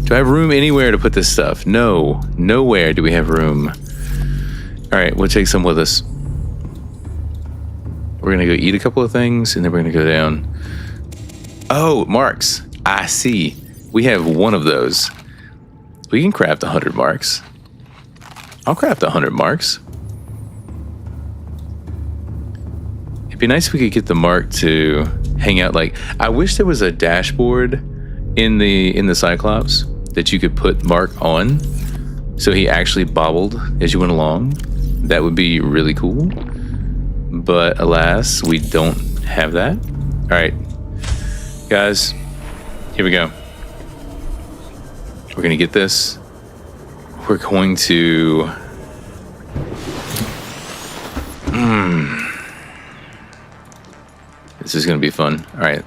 Do I have room anywhere to put this stuff? No, nowhere do we have room. Alright, we'll take some with us. We're gonna go eat a couple of things, and then we're gonna go down. Oh, marks. I see. We have one of those. We can craft 100 marks. I'll craft 100 marks. It'd be nice if we could get the mark to hang out. Like, I wish there was a dashboard in the Cyclops that you could put Mark on, so he actually bobbled as you went along. That would be really cool. But alas, we don't have that. All right, guys, here we go. We're gonna get this. We're going to... This is gonna be fun. All right.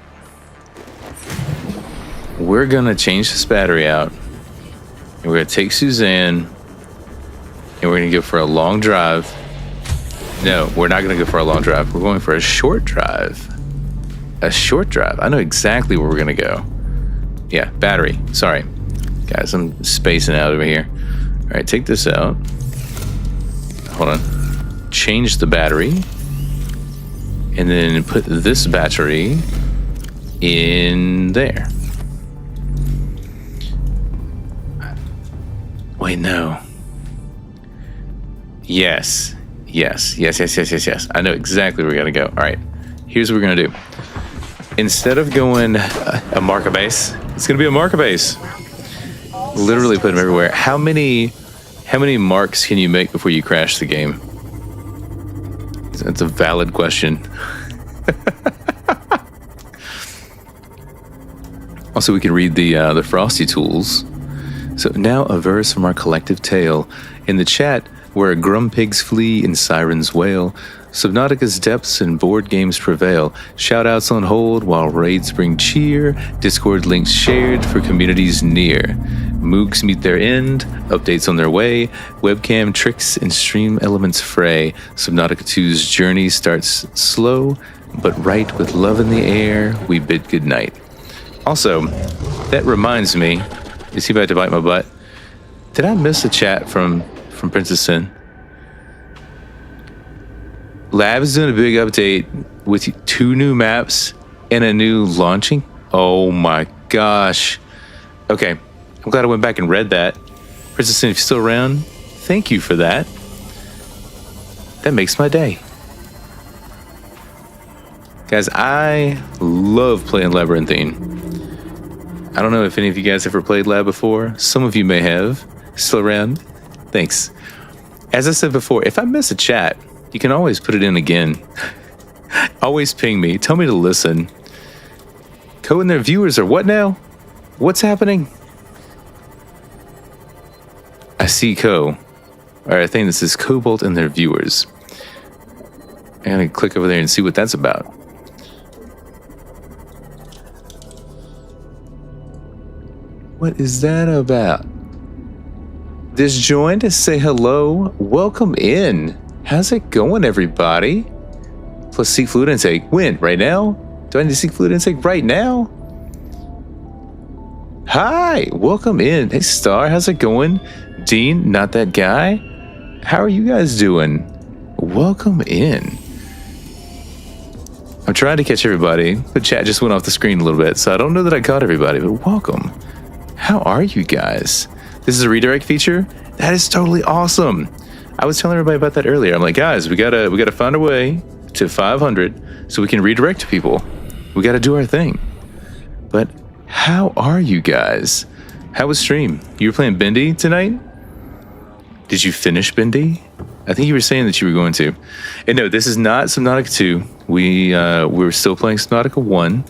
We're gonna change this battery out. And we're gonna take Suzanne. And we're gonna go for a long drive. No, we're not gonna go for a long drive. We're going for a short drive. A short drive. I know exactly where we're gonna go. Yeah, battery. Sorry. Guys, I'm spacing out over here. All right, take this out. Hold on. Change the battery. And then put this battery in there. Wait, no. Yes. I know exactly where we gotta go. All right, here's what we're gonna do. Instead of going a marker base, it's gonna be a marker base. Literally put them everywhere. How many marks can you make before you crash the game? That's a valid question. Also, we can read the Frosty tools. So now a verse from our collective tale. In the chat, where grumpigs flee and sirens wail, Subnautica's depths and board games prevail. Shoutouts on hold while raids bring cheer. Discord links shared for communities near. Moogs meet their end, updates on their way. Webcam tricks and stream elements fray. Subnautica 2's journey starts slow, but right with love in the air, we bid goodnight. Also, that reminds me, is he about to bite my butt? Did I miss a chat from Princess Sin? Lab is doing a big update with 2 new maps and a new launching. Oh my gosh. Okay, I'm glad I went back and read that. Princess Sin, if you're still around, thank you for that. That makes my day. Guys, I love playing Labyrinthine. I don't know if any of you guys ever played Lab before. Some of you may have. Still around? Thanks. As I said before, if I miss a chat, you can always put it in again. Always ping me. Tell me to listen. Co and their viewers are what now? What's happening? I see Co. Alright, I think this is Cobalt and their viewers. I'm gonna click over there and see what that's about. What is that about? This joined to say hello. Welcome in. How's it going, everybody? Plus seek fluid intake. When? Right now? Do I need to seek fluid intake right now? Hi, welcome in. Hey, Star, how's it going? Dean, not that guy. How are you guys doing? Welcome in. I'm trying to catch everybody. The chat just went off the screen a little bit, so I don't know that I caught everybody, but welcome. How are you guys? This is a redirect feature? That is totally awesome. I was telling everybody about that earlier. I'm like, guys, we gotta find a way to 500 so we can redirect people. We gotta do our thing. But how are you guys? How was stream? You were playing Bendy tonight? Did you finish Bendy? I think you were saying that you were going to. And no, this is not Subnautica 2. We're still playing Subnautica 1.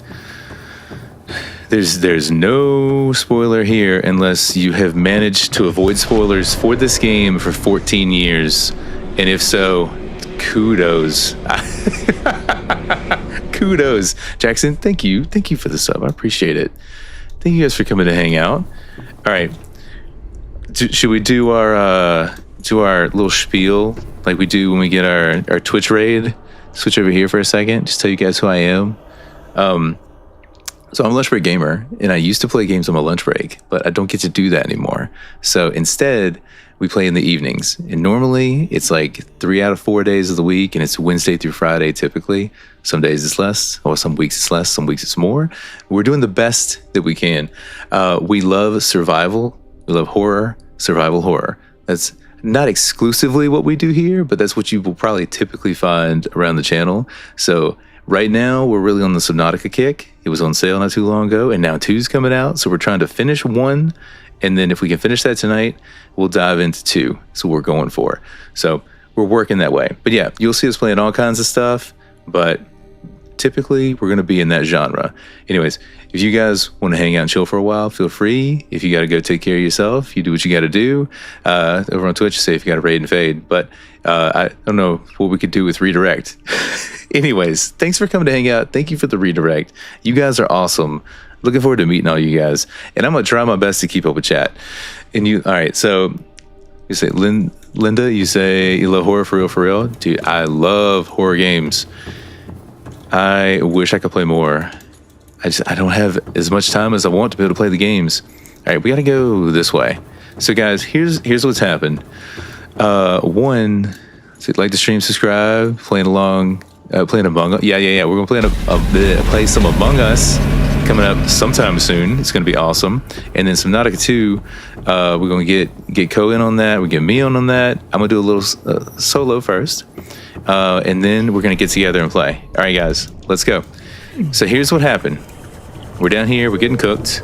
There's no spoiler here unless you have managed to avoid spoilers for this game for 14 years. And if so, kudos. Kudos. Jackson, thank you. Thank you for the sub. I appreciate it. Thank you guys for coming to hang out. All right. Should we do our little spiel like we do when we get our Twitch raid? Switch over here for a second. Just tell you guys who I am. So I'm a lunch break gamer, and I used to play games on my lunch break, but I don't get to do that anymore. So instead, we play in the evenings. And normally, it's like 3 out of 4 days of the week, and it's Wednesday through Friday typically. Some days it's less, or some weeks it's less, some weeks it's more. We're doing the best that we can. We love survival. We love horror, survival horror. That's not exclusively what we do here, but that's what you will probably typically find around the channel. So right now, we're really on the Subnautica kick. It was on sale not too long ago, and now 2's coming out. So we're trying to finish 1, and then if we can finish that tonight, we'll dive into 2. So we're going for. So we're working that way. But yeah, you'll see us playing all kinds of stuff, but typically we're going to be in that genre. Anyways, if you guys want to hang out and chill for a while, feel free. If you got to go take care of yourself, you do what you got to do. Over on Twitch, say if you got to raid and fade. But I don't know what we could do with redirect. Anyways, thanks for coming to hang out. Thank you for the redirect. You guys are awesome. Looking forward to meeting all you guys. And I'm going to try my best to keep up with chat. And you, all right, so you say, Linda, you say you love horror for real? Dude, I love horror games. I wish I could play more. I don't have as much time as I want to be able to play the games. All right, we got to go this way. So guys, here's what's happened. One, so like the stream, subscribe, playing along, playing Among Us. Yeah. We're gonna play some Among Us coming up sometime soon. It's gonna be awesome. And then Subnautica 2, we're gonna get Co in on that. We get me on that. I'm gonna do a little solo first, and then we're gonna get together and play. All right, guys, let's go. So here's what happened. We're down here. We're getting cooked.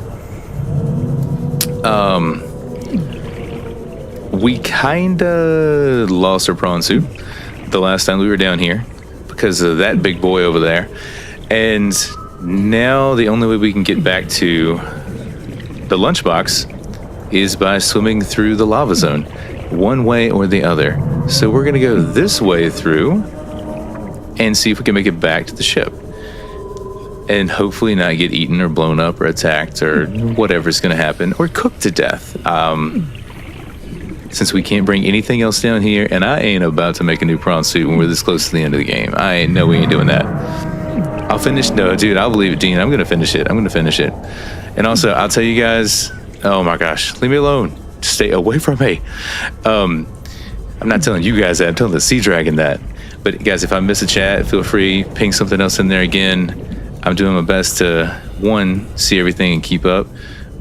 We kinda lost our prawn soup the last time we were down here because of that big boy over there. And now the only way we can get back to the lunchbox is by swimming through the lava zone, one way or the other. So we're gonna go this way through and see if we can make it back to the ship. And hopefully not get eaten or blown up or attacked or whatever's gonna happen, or cooked to death. Since we can't bring anything else down here, and I ain't about to make a new prawn suit when we're this close to the end of the game. I ain't no, we ain't doing that. I'll finish. No, dude, I'll believe it, Dean. I'm gonna finish it. And also, I'll tell you guys. Oh my gosh, leave me alone. Stay away from me. I'm not telling you guys that. I'm telling the Sea Dragon that. But guys, if I miss a chat, feel free. Ping something else in there again. I'm doing my best to, one, see everything and keep up.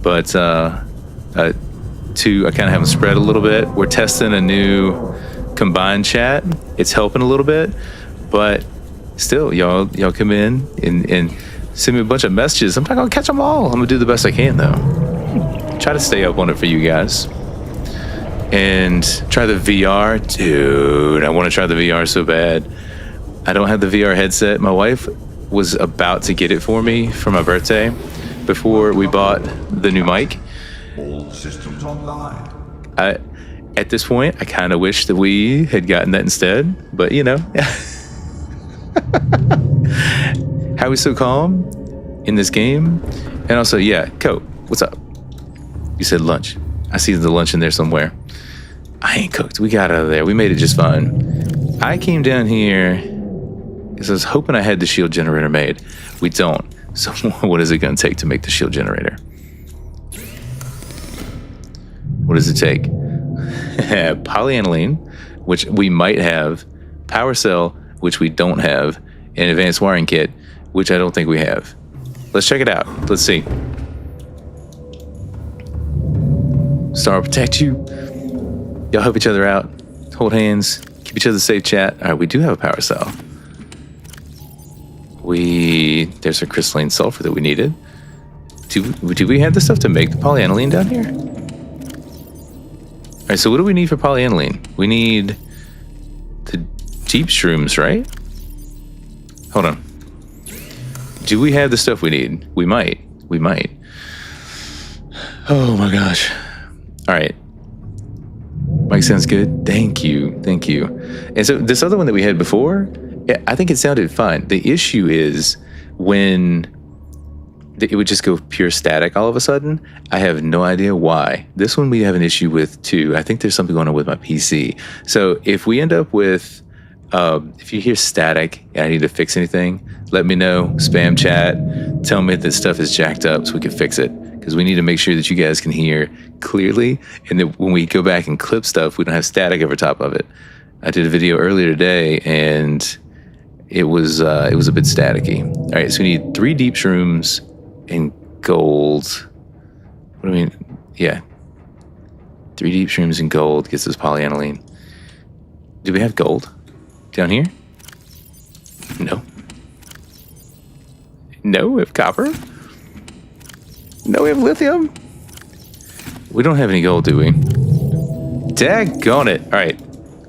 But two, I kind of have them spread a little bit. We're testing a new combined chat. It's helping a little bit. But still, y'all come in and send me a bunch of messages. I'm not going to catch them all. I'm going to do the best I can, though. Try to stay up on it for you guys. And try the VR. Dude, I want to try the VR so bad. I don't have the VR headset. My wife was about to get it for me for my birthday before we bought the new mic.
All systems online.
At this point, I kind of wish that we had gotten that instead. But, you know. How are we so calm in this game? And also, yeah, Co, what's up? You said lunch. I see the lunch in there somewhere. I ain't cooked. We got out of there. We made it just fine. I came down here because I was hoping I had the shield generator made. We don't. So what is it going to take to make the shield generator? What does it take? Polyaniline, which we might have. Power cell, which we don't have. An advanced wiring kit, which I don't think we have. Let's check it out. Let's see. Star will protect you. Y'all help each other out. Hold hands. Keep each other safe, chat. All right, we do have a power cell. There's our crystalline sulfur that we needed. do we have the stuff to make the polyaniline down here? All right, so what do we need for polyaniline? We need the deep shrooms, right? Hold on. Do we have the stuff we need? We might. We might. Oh my gosh. All right. Mike sounds good. Thank you. Thank you. And so this other one that we had before, I think it sounded fine. The issue is when it would just go pure static all of a sudden. I have no idea why. This one we have an issue with too. I think there's something going on with my PC. So if we end up with, if you hear static and I need to fix anything, let me know. Spam chat. Tell me that stuff is jacked up so we can fix it. Because we need to make sure that you guys can hear clearly, and that when we go back and clip stuff, we don't have static over top of it. I did a video earlier today, and it was a bit staticky. All right, so we need 3 deep shrooms and gold. What do I mean? Yeah, 3 deep shrooms and gold gets us polyaniline. Do we have gold down here? No. No, we have copper. No, we have lithium. We don't have any gold, do we? Daggone it. All right,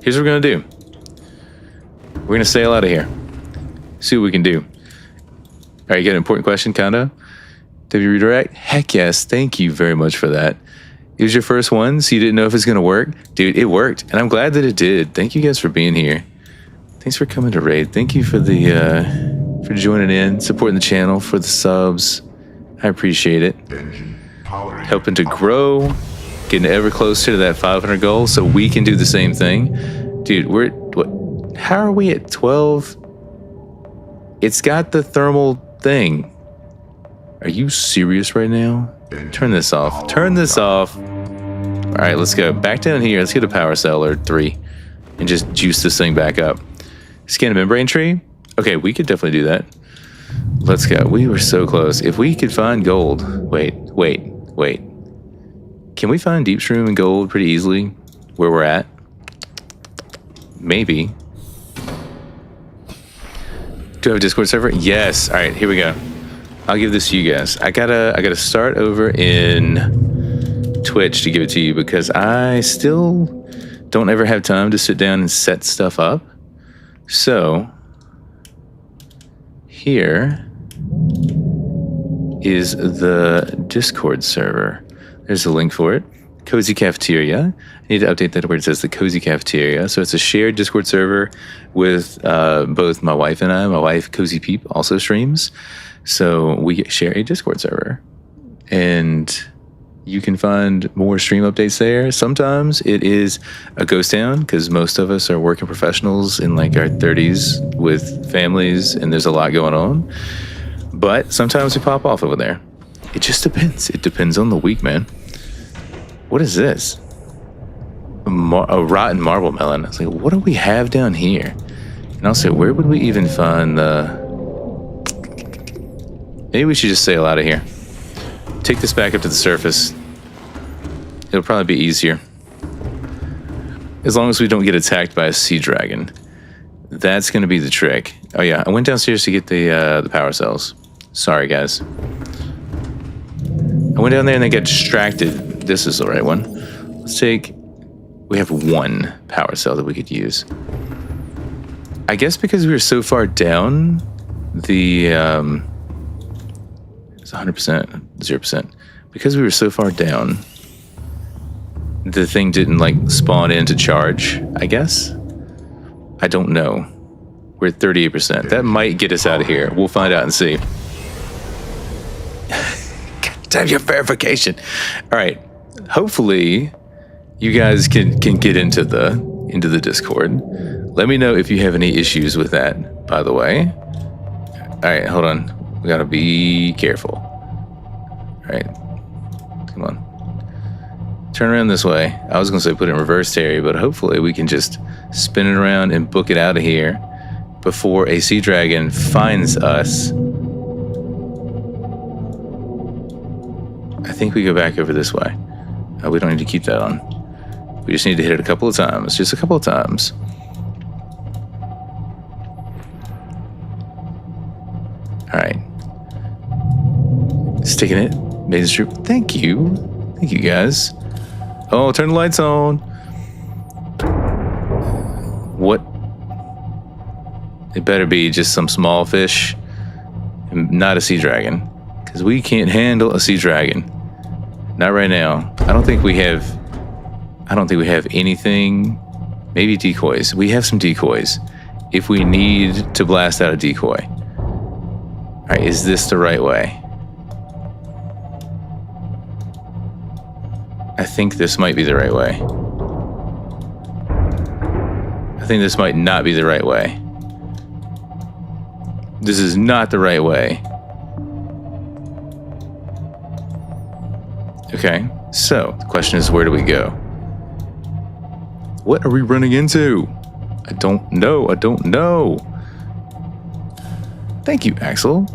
here's what we're gonna do. We're gonna sail out of here. See what we can do. All right, you got an important question, Kondo? Did you redirect? Heck yes, thank you very much for that. It was your first one, so you didn't know if it's gonna work? Dude, it worked, and I'm glad that it did. Thank you guys for being here. Thanks for coming to raid. Thank you for the for joining in, supporting the channel, for the subs. I appreciate it. Helping to grow, getting ever closer to that 500 goal so we can do the same thing. Dude, we're what? How are we at 12? It's got the thermal thing. Are you serious right now? Turn this off. Turn this off. All right, let's go back down here. Let's get a power cell or 3 and just juice this thing back up. Scan a membrane tree. Okay, we could definitely do that. Let's go. We were so close. If we could find gold. Wait. Can we find deep shroom and gold pretty easily where we're at? Maybe. Do I have a Discord server? Yes. All right, here we go. I'll give this to you guys. I gotta start over in Twitch to give it to you because I still don't ever have time to sit down and set stuff up. So here is the Discord server. There's a link for it. Cozy Cafeteria. I need to update that where it says the Cozy Cafeteria. So it's a shared Discord server with both my wife and I. My wife, Cozy Peep, also streams. So we share a Discord server. And you can find more stream updates there. Sometimes it is a ghost town because most of us are working professionals in like our 30s with families and there's a lot going on. But sometimes we pop off over there. It just depends. It depends on the week, man. What is this? A rotten marble melon. I was like, what do we have down here? And also, where would we even find the... Maybe we should just sail out of here. Take this back up to the surface. It'll probably be easier. As long as we don't get attacked by a sea dragon. That's going to be the trick. Oh yeah, I went downstairs to get the power cells. Sorry, guys. I went down there and then got distracted. This is the right one. Let's take... We have 1 power cell that we could use. I guess because we were so far down, the... It's 100%, 0%. Because we were so far down, the thing didn't, like, spawn in to charge, I guess? I don't know. We're at 38%. That might get us out of here. We'll find out and see. Goddamn your verification. All right. Hopefully, you guys can get into the Discord. Let me know if you have any issues with that, by the way. All right, hold on. We gotta be careful. All right. Come on. Turn around this way. I was gonna say put it in reverse, Terry, but hopefully we can just spin it around and book it out of here before a sea dragon finds us. I think we go back over this way. We don't need to keep that on. We just need to hit it a couple of times. Just a couple of times. All right. Sticking it Maiden Troop. Thank you. Thank you, guys. Oh, turn the lights on. What? It better be just some small fish and not a sea dragon. Because we can't handle a sea dragon. Not right now. I don't think we have anything. Maybe decoys. We have some decoys. If we need to blast out a decoy. Alright, is this the right way? I think this might be the right way. I think this might not be the right way. This is not the right way. Okay, so the question is, where do we go? What are we running into? I don't know. Thank you, Axel.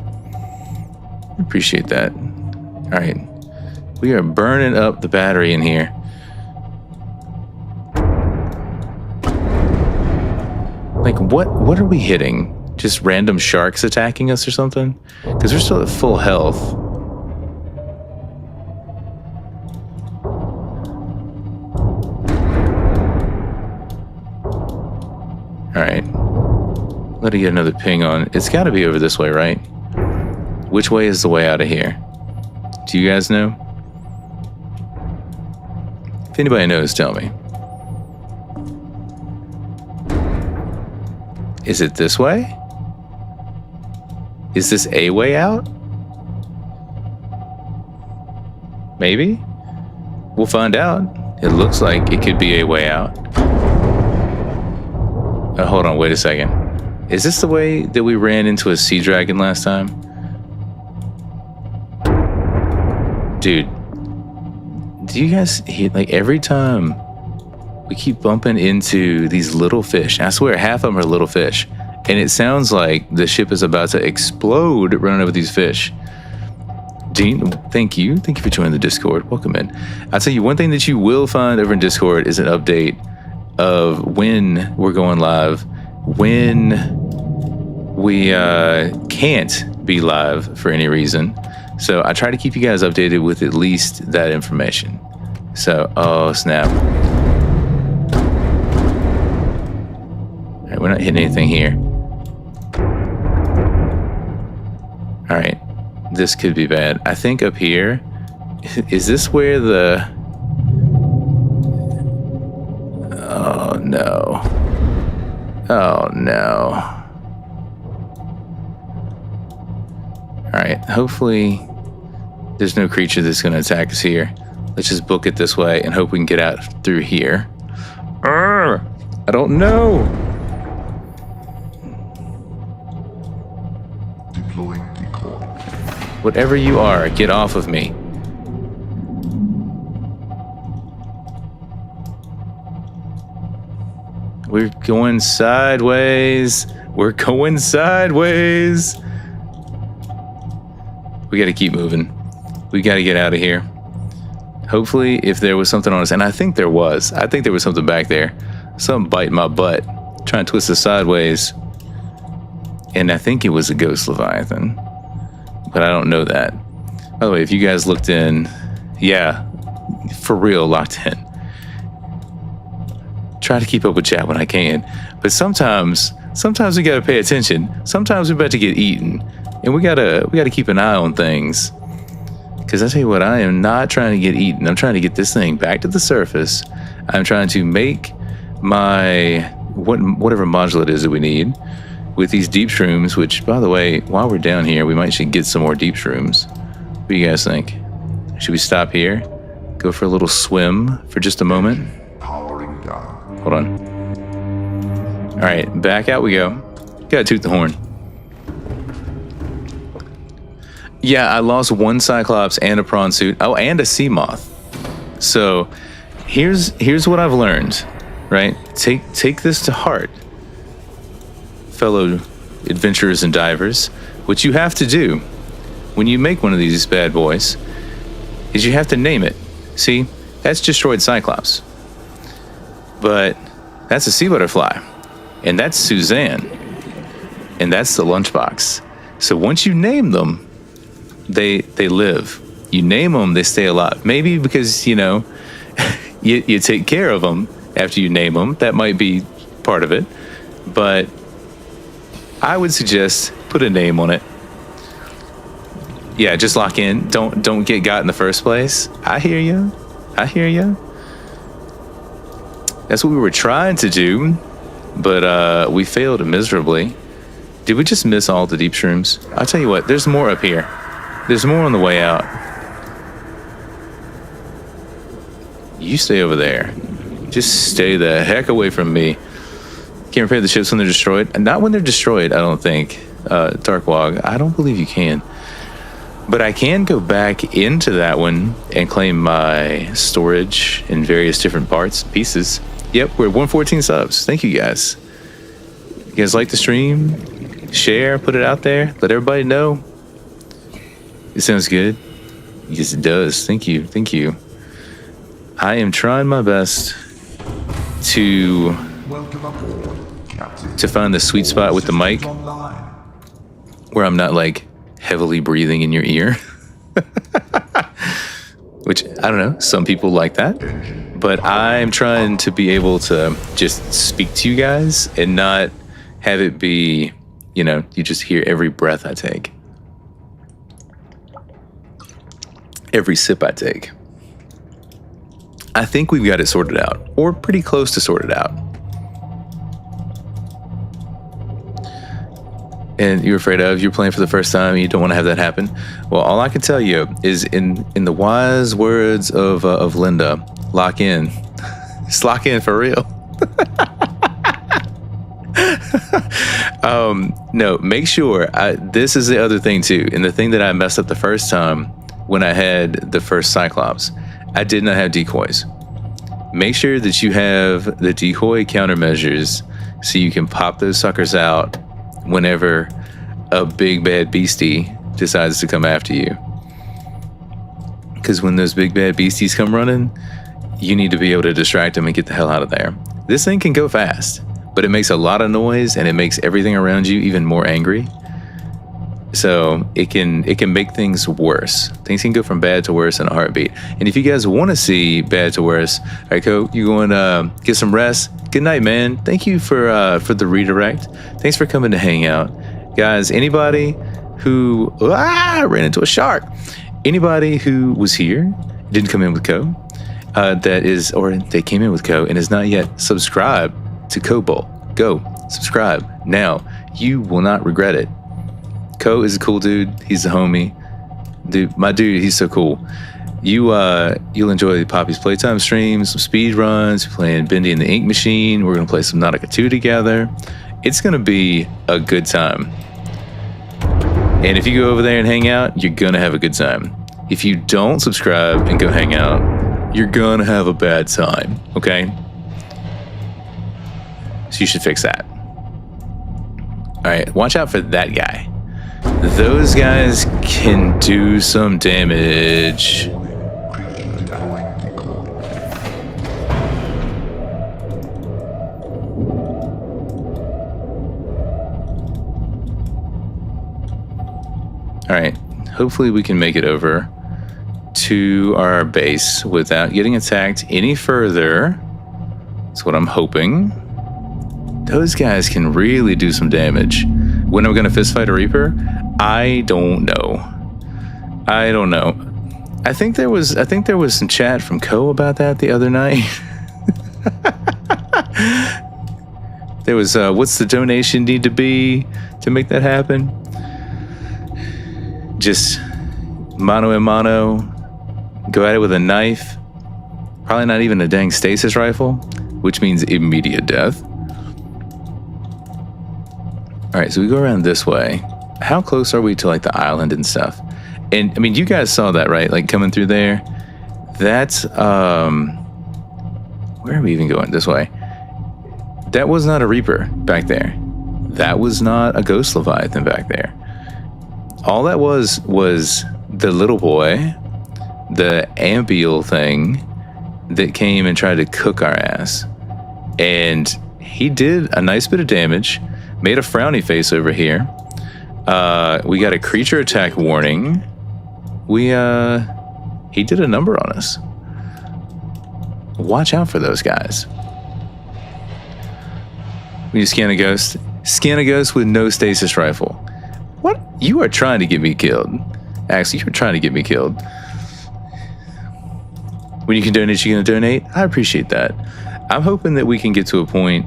Appreciate that. All right. We are burning up the battery in here. Like, what are we hitting? Just random sharks attacking us or something? Because we're still at full health. Alright. Let me get another ping on. It's got to be over this way, right? Which way is the way out of here? Do you guys know? If anybody knows, tell me. Is it this way? Is this a way out? Maybe? We'll find out. It looks like it could be a way out. Oh, hold on, wait a second. Is this the way that we ran into a sea dragon last time? Dude, do you guys hear, like, every time we keep bumping into these little fish, I swear half of them are little fish, and it sounds like the ship is about to explode running over these fish. Dean, thank you for joining the Discord. Welcome in. I'll tell you one thing that you will find over in Discord is an update of when we're going live, when we can't be live for any reason. So I try to keep you guys updated with at least that information. So, oh snap. All right, we're not hitting anything here. All right, this could be bad. I think up here, is this where the... Oh no. Oh no. All right, hopefully there's no creature that's going to attack us here. Let's just book it this way and hope we can get out through here. I don't know.
Deploying decoy.
Whatever you are, get off of me. We're going sideways. We're going sideways. We got to keep moving. We got to get out of here. Hopefully, if there was something on us, and I think there was. I think there was something back there. Something biting my butt, trying to twist us sideways. And I think it was a ghost Leviathan. But I don't know that. By the way, if you guys looked in, yeah, for real, locked in. Try to keep up with chat when I can. But sometimes we got to pay attention. Sometimes we're about to get eaten. And we gotta keep an eye on things. Because I tell you what, I am not trying to get eaten. I'm trying to get this thing back to the surface. I'm trying to make my whatever module it is that we need with these deep shrooms, which, by the way, while we're down here, we might should get some more deep shrooms. What do you guys think? Should we stop here? Go for a little swim for just a moment?
Powering down.
Hold on. All right, back out we go. Gotta toot the horn. Yeah, I lost one Cyclops and a prawn suit. Oh, and a sea moth. So here's what I've learned, right? Take this to heart, fellow adventurers and divers. What you have to do when you make one of these bad boys is you have to name it. See, that's destroyed Cyclops. But that's a sea butterfly. And that's Suzanne. And that's the lunchbox. So once you name them, they live. you name them, they stay alive. Maybe because, you know, you take care of them after you name them. That might be part of it. But I would suggest put a name on it. Yeah, just lock in. Don't get got in the first place. I hear you. That's what we were trying to do, but we failed miserably. Did we just miss all the deep shrooms? I'll tell you what, there's more up here. There's more on the way out. You stay over there. Just stay the heck away from me. Can't repair the ships when they're destroyed. And not when they're destroyed, I don't think. Darkwog, I don't believe you can. But I can go back into that one and claim my storage in various different parts, pieces. Yep, we're at 114 subs. Thank you guys. You guys like the stream? Share, put it out there. Let everybody know. It sounds good. Yes, it does. Thank you. I am trying my best to find the sweet spot with the mic where I'm not like heavily breathing in your ear. Which, I don't know, some people like that. But I'm trying to be able to just speak to you guys and not have it be, you know, you just hear every breath I take. Every sip I take. I think we've got it sorted out, or pretty close to sorted out. And you're afraid of, you're playing for the first time, and you don't want to have that happen. Well, all I can tell you is in the wise words of Linda, lock in. Just lock in for real. No, make sure, this is the other thing too, and the thing that I messed up the first time when I had the first Cyclops, I did not have decoys. Make sure that you have the decoy countermeasures so you can pop those suckers out whenever a big bad beastie decides to come after you. Because when those big bad beasties come running, you need to be able to distract them and get the hell out of there. This thing can go fast, but it makes a lot of noise and it makes everything around you even more angry. So it can make things worse. Things can go from bad to worse in a heartbeat. And if you guys want to see bad to worse, all right, Co, you going to get some rest? Good night, man. Thank you for the redirect. Thanks for coming to hang out, guys. Anybody who ran into a shark, anybody who was here didn't come in with Co, or they came in with Co and is not yet subscribed to Cobalt. Go subscribe now. You will not regret it. Co is a cool dude. He's a homie. Dude, my dude, he's so cool. You'll enjoy Poppy's Playtime streams, some speed runs, playing Bendy and the Ink Machine. We're gonna play some Subnautica 2 together. It's gonna be a good time. And if you go over there and hang out, you're gonna have a good time. If you don't subscribe and go hang out, you're gonna have a bad time, okay? So you should fix that. All right, watch out for that guy. Those guys can do some damage. All right, hopefully we can make it over to our base without getting attacked any further. That's what I'm hoping. Those guys can really do some damage. When am I going to fist fight a Reaper? I don't know. I think there was some chat from Co about that the other night. There was what's the donation need to be to make that happen? Just mano a mano, go at it with a knife. Probably not even a dang stasis rifle, which means immediate death. All right, so we go around this way. How close are we to like the island and stuff? And I mean, you guys saw that, right? Like coming through there. That's where are we even going? This way. That was not a Reaper back there. That was not a Ghost Leviathan back there. All that was the little boy, the ambiel thing that came and tried to cook our ass. And he did a nice bit of damage, made a frowny face over here. We got a creature attack warning. We got he did a number on us. Watch out for those guys. When you scan a ghost with no stasis rifle. What? You are trying to get me killed. Actually, you're trying to get me killed. When you can donate, you're going to donate. I appreciate that. I'm hoping that we can get to a point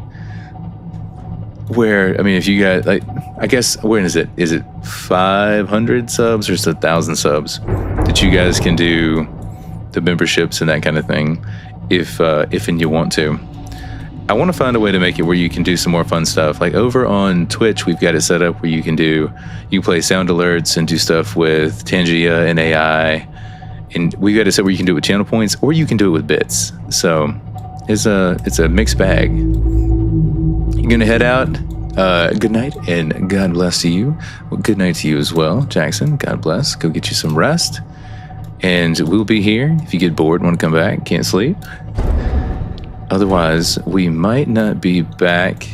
where, I mean, if you got, like, I guess, when is it? Is it 500 subs or just 1,000 subs that you guys can do the memberships and that kind of thing, if and you want to. I want to find a way to make it where you can do some more fun stuff. Like over on Twitch, we've got it set up where you can play sound alerts and do stuff with Tangia and AI. And we've got it set where you can do it with channel points, or you can do it with bits. So it's a mixed bag. You're gonna head out. Good night and God bless to you. Well, good night to you as well, Jackson. God bless. Go get you some rest. And we'll be here if you get bored and want to come back, can't sleep. Otherwise, we might not be back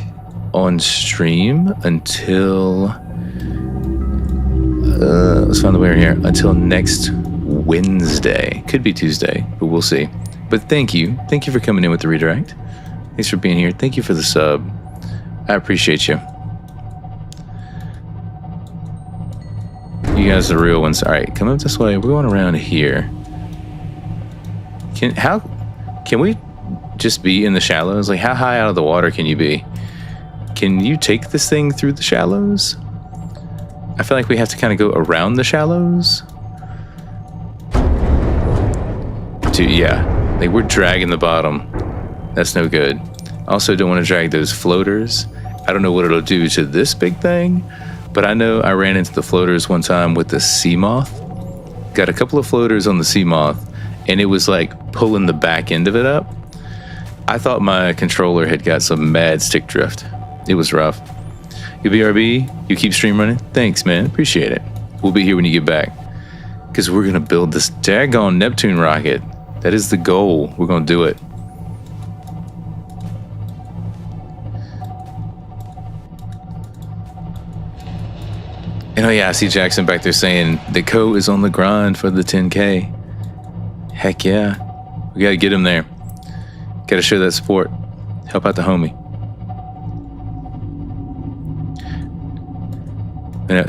on stream until let's find the way here. Until next Wednesday. Could be Tuesday, but we'll see. But thank you for coming in with the redirect. Thanks for being here. Thank you for the sub. I appreciate you. You guys are the real ones. All right, come up this way. We're going around here. Can we just be in the shallows? Like, how high out of the water can you be? Can you take this thing through the shallows? I feel like we have to kind of go around the shallows. Yeah, like we're dragging the bottom. That's no good. Also, don't want to drag those floaters. I don't know what it'll do to this big thing, but I know I ran into the floaters one time with the sea moth. Got a couple of floaters on the sea moth, and it was like pulling the back end of it up. I thought my controller had got some mad stick drift. It was rough. You BRB, you keep stream running? Thanks, man. Appreciate it. We'll be here when you get back, because we're going to build this daggone Neptune rocket. That is the goal. We're going to do it. And oh yeah, I see Jackson back there saying the Co is on the grind for the 10K. Heck yeah. We got to get him there. Got to show that support. Help out the homie.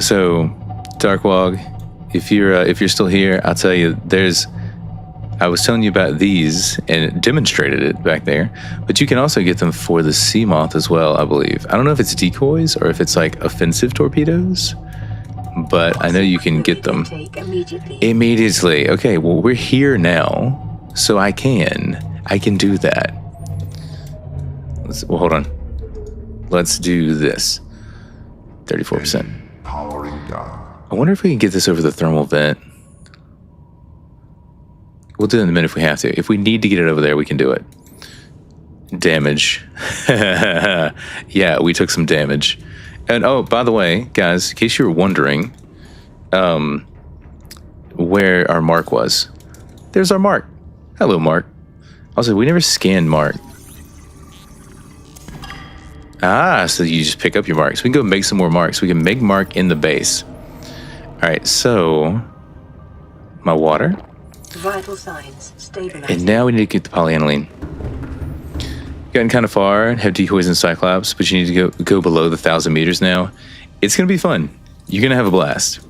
So, Darkwog, if you're still here, I'll tell you, I was telling you about these and it demonstrated it back there, but you can also get them for the sea moth as well, I believe. I don't know if it's decoys or if it's like offensive torpedoes, but I know you can get them immediately. Okay, well, we're here now, so I can do that. Well, hold on. Let's do this. 34%.
Powering down.
I wonder if we can get this over the thermal vent. We'll do it in a minute if we have to. If we need to get it over there, we can do it. Damage. Yeah, we took some damage. And oh, by the way, guys, in case you were wondering where our mark was. There's our mark. Hello, Mark. Also, we never scanned Mark. Ah, so you just pick up your marks. We can go make some more marks. We can make Mark in the base. All right, so my water.
Vital signs stabilized.
And now we need to get the polyaniline. Gotten kind of far, have decoys and cyclops, but you need to go below the 1,000 meters now. It's going to be fun. You're going to have a blast.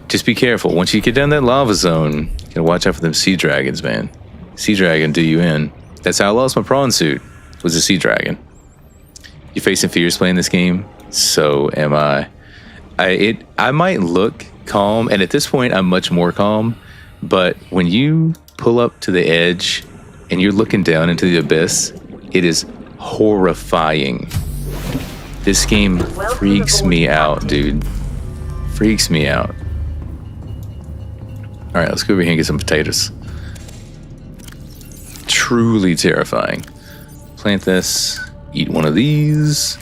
Just be careful. Once you get down that lava zone, you got to watch out for them sea dragons, man. Sea dragon do you in. That's how I lost my prawn suit, was a sea dragon. You facing fears playing this game? So am I. I might look calm, and at this point, I'm much more calm. But when you pull up to the edge and you're looking down into the abyss, it is horrifying. This game freaks me out, dude. Freaks me out. All right, let's go over here and get some potatoes. Truly terrifying. Plant this. Eat one of these.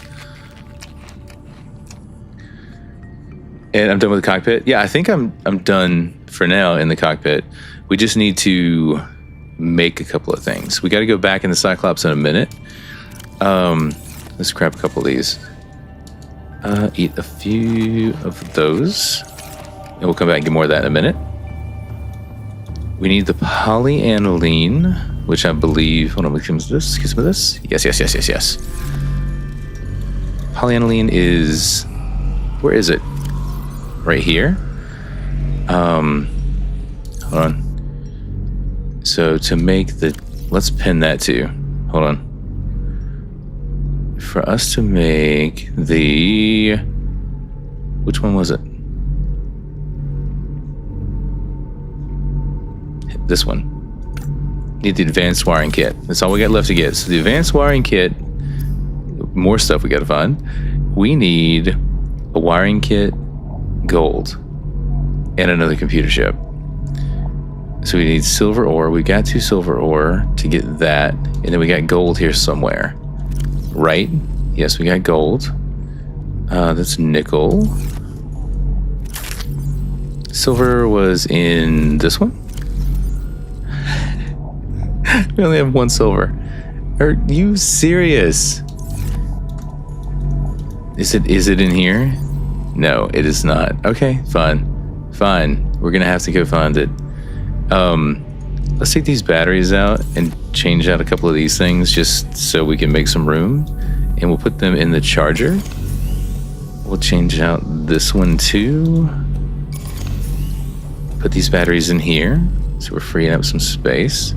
And I'm done with the cockpit. Yeah, I think I'm done for now in the cockpit. We just need to make a couple of things. We got to go back in the Cyclops in a minute. Let's grab a couple of these. Eat a few of those. And we'll come back and get more of that in a minute. We need the polyaniline, which I believe. Hold on, excuse me this. Yes. Polyaniline is. Where is it? Right here. Hold on. So to make the, let's pin that too. Hold on. For us to make the, which one was it? This one. Need the advanced wiring kit. That's all we got left to get. So the advanced wiring kit, more stuff we got to find. We need a wiring kit, gold, and another computer chip. So we need silver ore. We got 2 silver ore to get that. And then we got gold here somewhere. Right? Yes, we got gold. That's nickel. Silver was in this one? We only have 1 silver. Are you serious? Is it in here? No, it is not. Okay, fine. We're gonna have to go find it. Let's take these batteries out and change out a couple of these things just so we can make some room. And we'll put them in the charger. We'll change out this one too. Put these batteries in here so we're freeing up some space.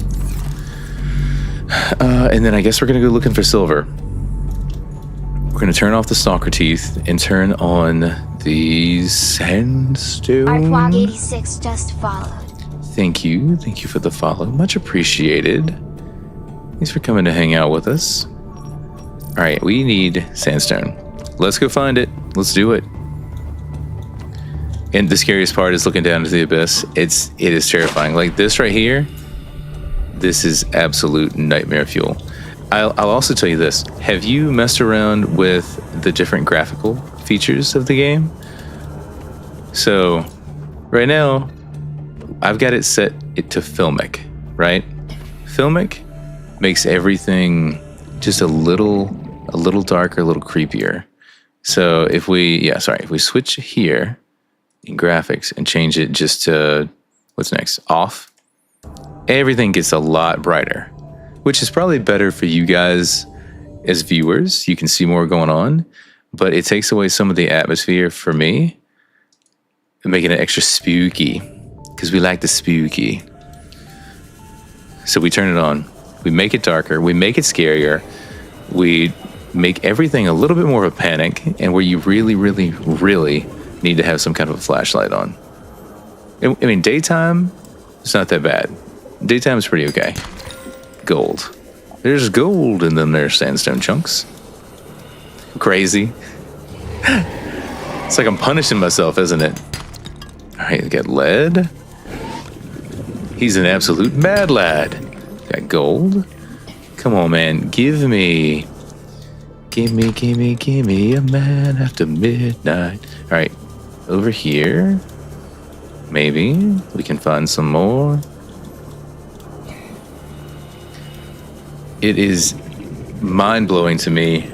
And then I guess we're gonna go looking for silver. We're gonna turn off the stalker teeth and turn on the sandstone.
Our Flag 86 just followed.
Thank you for the follow. Much appreciated. Thanks for coming to hang out with us. All right, we need sandstone. Let's go find it. Let's do it. And the scariest part is looking down into the abyss. It is terrifying. Like this right here. This is absolute nightmare fuel. I'll also tell you this. Have you messed around with the different graphical features of the game? So right now, I've got it set to filmic, right? Filmic makes everything just a little darker, a little creepier. So if we switch here in graphics and change it just to, what's next? Off. Everything gets a lot brighter, which is probably better for you guys as viewers. You can see more going on, but it takes away some of the atmosphere for me, making it extra spooky, because we like the spooky. So we turn it on. We make it darker. We make it scarier. We make everything a little bit more of a panic, and where you really, really, really need to have some kind of a flashlight on. I mean, daytime, it's not that bad. Daytime is pretty okay. Gold. There's gold, and then there's sandstone chunks. Crazy. It's like I'm punishing myself, isn't it? All right, we got lead. He's an absolute mad lad. Got gold. Come on, man. Give me a man after midnight. All right, over here. Maybe we can find some more. It is mind-blowing to me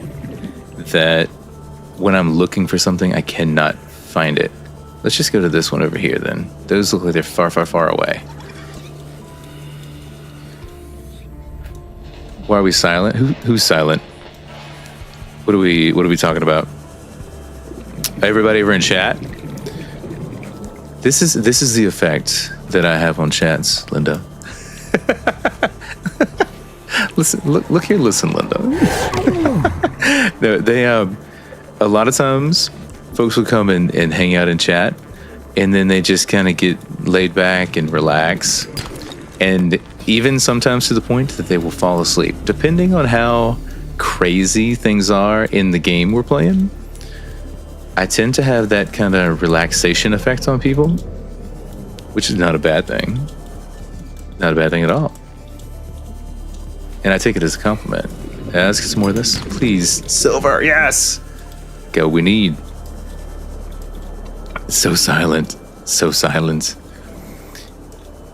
that when I'm looking for something, I cannot find it. Let's just go to this one over here then. Those look like they're far, far, far away. Why are we silent? Who's silent? What are we talking about? Everybody over in chat? This is the effect that I have on chats, Linda. Listen, look here, listen, Linda. They a lot of times folks will come and hang out in chat, and then they just kind of get laid back and relax, and even sometimes to the point that they will fall asleep, depending on how crazy things are in the game we're playing. I tend to have that kind of relaxation effect on people, which is not a bad thing. Not a bad thing at all. And I take it as a compliment. Let's get some more of this. Please. Silver, yes! Go, we need. So silent. So silent.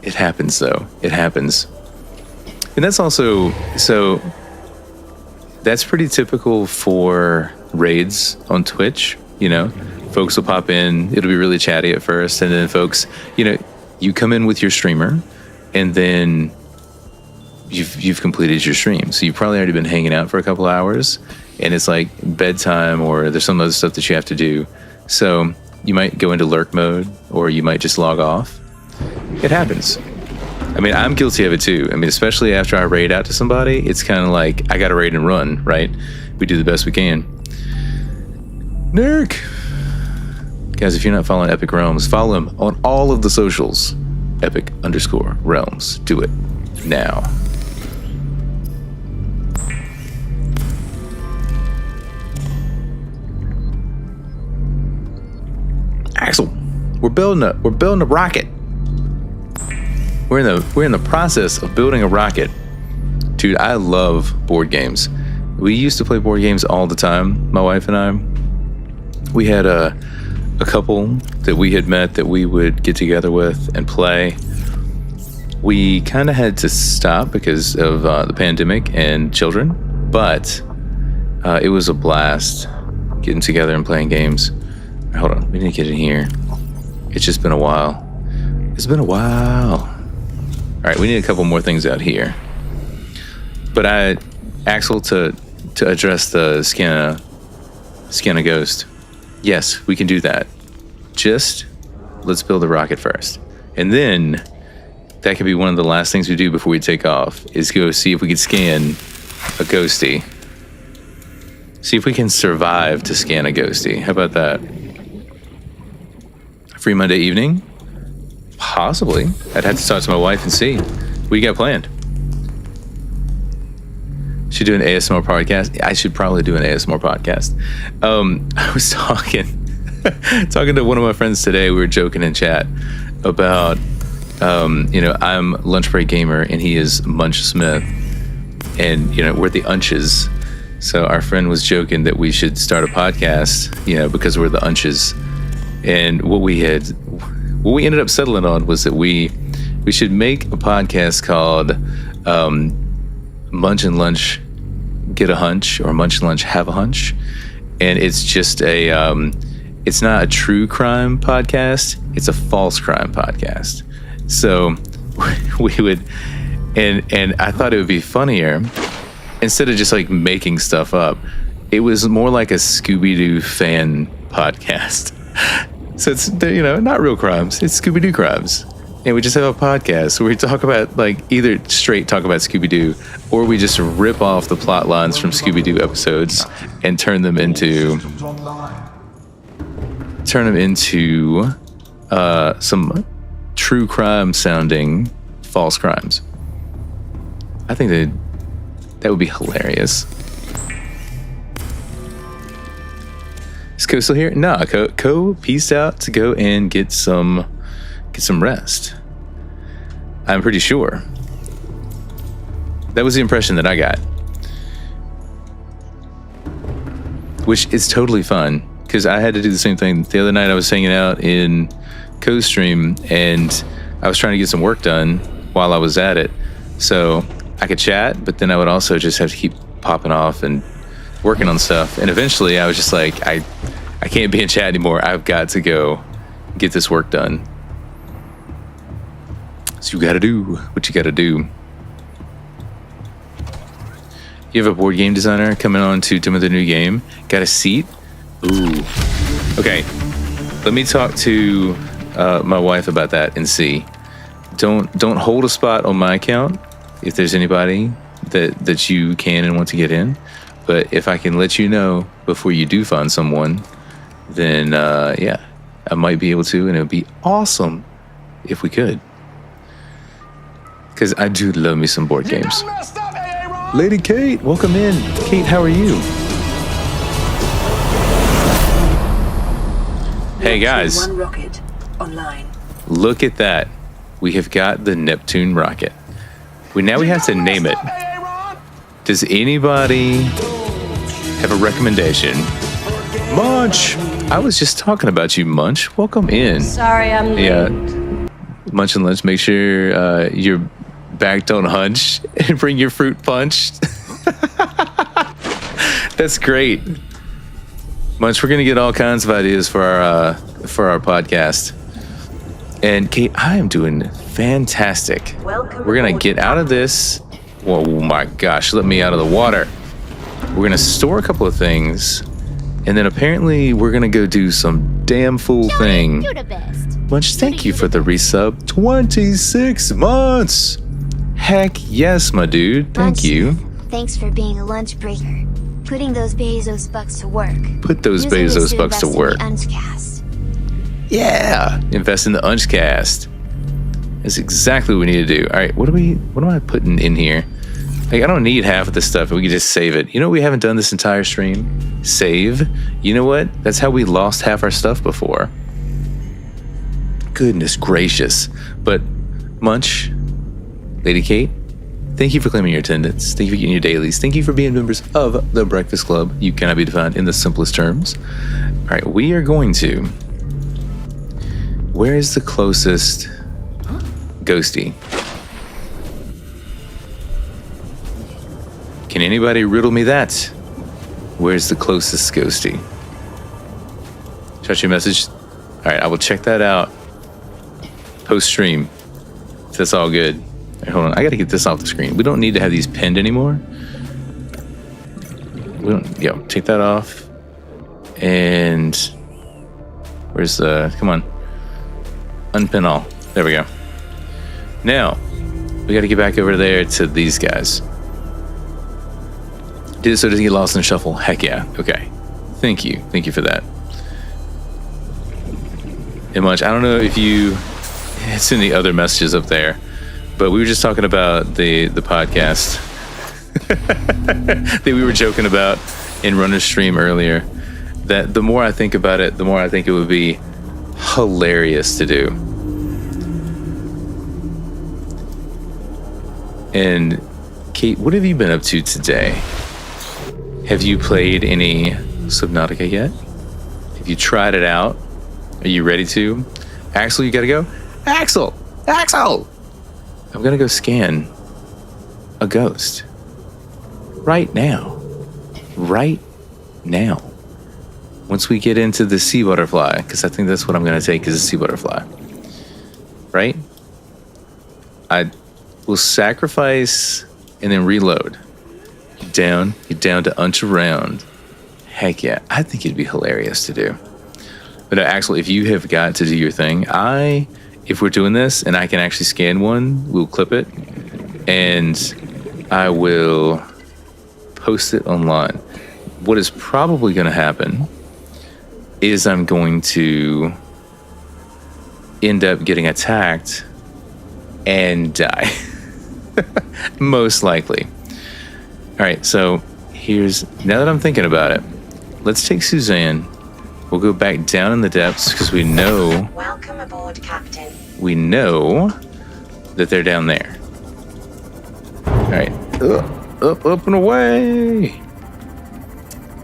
It happens, though. It happens. And that's also... So, that's pretty typical for raids on Twitch. You know, folks will pop in. It'll be really chatty at first. And then folks, you know, you come in with your streamer. and then you've completed your stream. So you've probably already been hanging out for a couple hours, and it's like bedtime, or there's some other stuff that you have to do. So you might go into lurk mode, or you might just log off. It happens. I mean, I'm guilty of it too. I mean, especially after I raid out to somebody, it's kind of like, I got to raid and run, right? We do the best we can. Nerk! Guys, if you're not following Epic Realms, follow him on all of the socials. Epic_Realms. Do it now. Axel, we're building a rocket. We're in the process of building a rocket. Dude, I love board games. We used to play board games all the time, my wife and I. We had a couple that we had met that we would get together with and play. We kind of had to stop because of the pandemic and children, but it was a blast getting together and playing games. Hold on, we need to get in here. It's just been a while. It's been a while. All right, we need a couple more things out here. But Axel, to address the scan a ghost. Yes, we can do that. Just let's build a rocket first. And then that could be one of the last things we do before we take off, is go see if we can scan a ghosty. See if we can survive to scan a ghosty. How about that? Free Monday evening? Possibly. I'd have to talk to my wife and see. What do you got planned? Should do an ASMR podcast. I should probably do an ASMR podcast. I was talking to one of my friends today. We were joking in chat about, I'm Lunch Break Gamer and he is Munch Smith, and we're the Unches. So our friend was joking that we should start a podcast, because we're the Unches. And what we ended up settling on was that we should make a podcast called Munch and Lunch Get a Hunch, or Munch and Lunch Have a Hunch. And it's just it's not a true crime podcast, it's a false crime podcast. So we would, and I thought it would be funnier, instead of just like making stuff up, it was more like a Scooby-Doo fan podcast. So it's, not real crimes, it's Scooby-Doo crimes. And we just have a podcast where we talk about, either straight talk about Scooby-Doo, or we just rip off the plot lines from Scooby-Doo episodes and turn them into some true crime sounding false crimes. I think that would be hilarious. Is Co still here? No, Co peaced out to go and get some rest. I'm pretty sure. That was the impression that I got. Which is totally fun, because I had to do the same thing. The other night I was hanging out in Co's stream, and I was trying to get some work done while I was at it. So I could chat, but then I would also just have to keep popping off and working on stuff. And eventually I was just like, I can't be in chat anymore. I've got to go get this work done. So you gotta do what you gotta do. You have a board game designer coming on to demo the new game. Got a seat? Ooh. Okay. Let me talk to my wife about that and see. Don't hold a spot on my account if there's anybody that you can and want to get in. But if I can let you know before you do find someone, then I might be able to, and it would be awesome if we could. Because I do love me some board games. Lady Kate, welcome in. Kate, how are you? Hey guys.
One rocket online.
Look at that. We have got the Neptune rocket. We have to name it. Does anybody have a recommendation? Munch! I was just talking about you, Munch. Welcome in.
Sorry, I'm late.
Yeah. Munch and Lunch, make sure your back don't hunch and bring your fruit punch. That's great. Munch, we're gonna get all kinds of ideas for our podcast. And Kate, I am doing Fantastic.
Welcome
We're gonna
aboard.
get out of this. Whoa, my gosh, let me out of the water. We're gonna store a couple of things, and then apparently we're gonna go do some damn fool thing.
You're the best.
Much thank you for the resub. 26 months. Heck yes, my dude. Thank you.
Thanks for being a lunch breaker. Putting those Bezos bucks to work.
Put those
Using this
Bezos bucks to
invest in
work.
the Unchcast.
Yeah, invest in the Unchcast. That's exactly what we need to do. All right, what am I putting in here? Like, I don't need half of this stuff. We can just save it. You know what we haven't done this entire stream? Save. You know what? That's how we lost half our stuff before. Goodness gracious. But Munch, Lady Kate, thank you for claiming your attendance. Thank you for getting your dailies. Thank you for being members of the Breakfast Club. You cannot be defined in the simplest terms. All right, we are going to... Where is the closest ghosty? Can anybody riddle me that? Where's the closest ghosty? Shot you a message? All right, I will check that out post-stream. If that's all good. All right, hold on, I gotta get this off the screen. We don't need to have these pinned anymore. We don't, take that off. And where's the, come on. Unpin all. There we go. Now, we gotta get back over there to these guys. Did it so it doesn't get lost in the shuffle? Heck yeah. Okay. Thank you. Thank you for that. And Munch, I don't know if you send any other messages up there, but we were just talking about the podcast that we were joking about in Runner's stream earlier. That the more I think about it, the more I think it would be hilarious to do. And Kate, what have you been up to today? Have you played any Subnautica yet? Have you tried it out? Are you ready to? Axel, you gotta go? Axel! Axel! I'm gonna go scan a ghost. Right now. Right now. Once we get into the sea butterfly, because I think that's what I'm gonna take is a sea butterfly. Right? I will sacrifice and then reload. Get down to unch around. Heck yeah. I think it'd be hilarious to do. But no, Axel, if you have got to do your thing, if we're doing this and I can actually scan one, we'll clip it and I will post it online. What is probably going to happen is I'm going to end up getting attacked and die. Most likely. All right, so now that I'm thinking about it, let's take Suzanne. We'll go back down in the depths because we know.
Welcome aboard, Captain.
We know that they're down there. All right, up and away.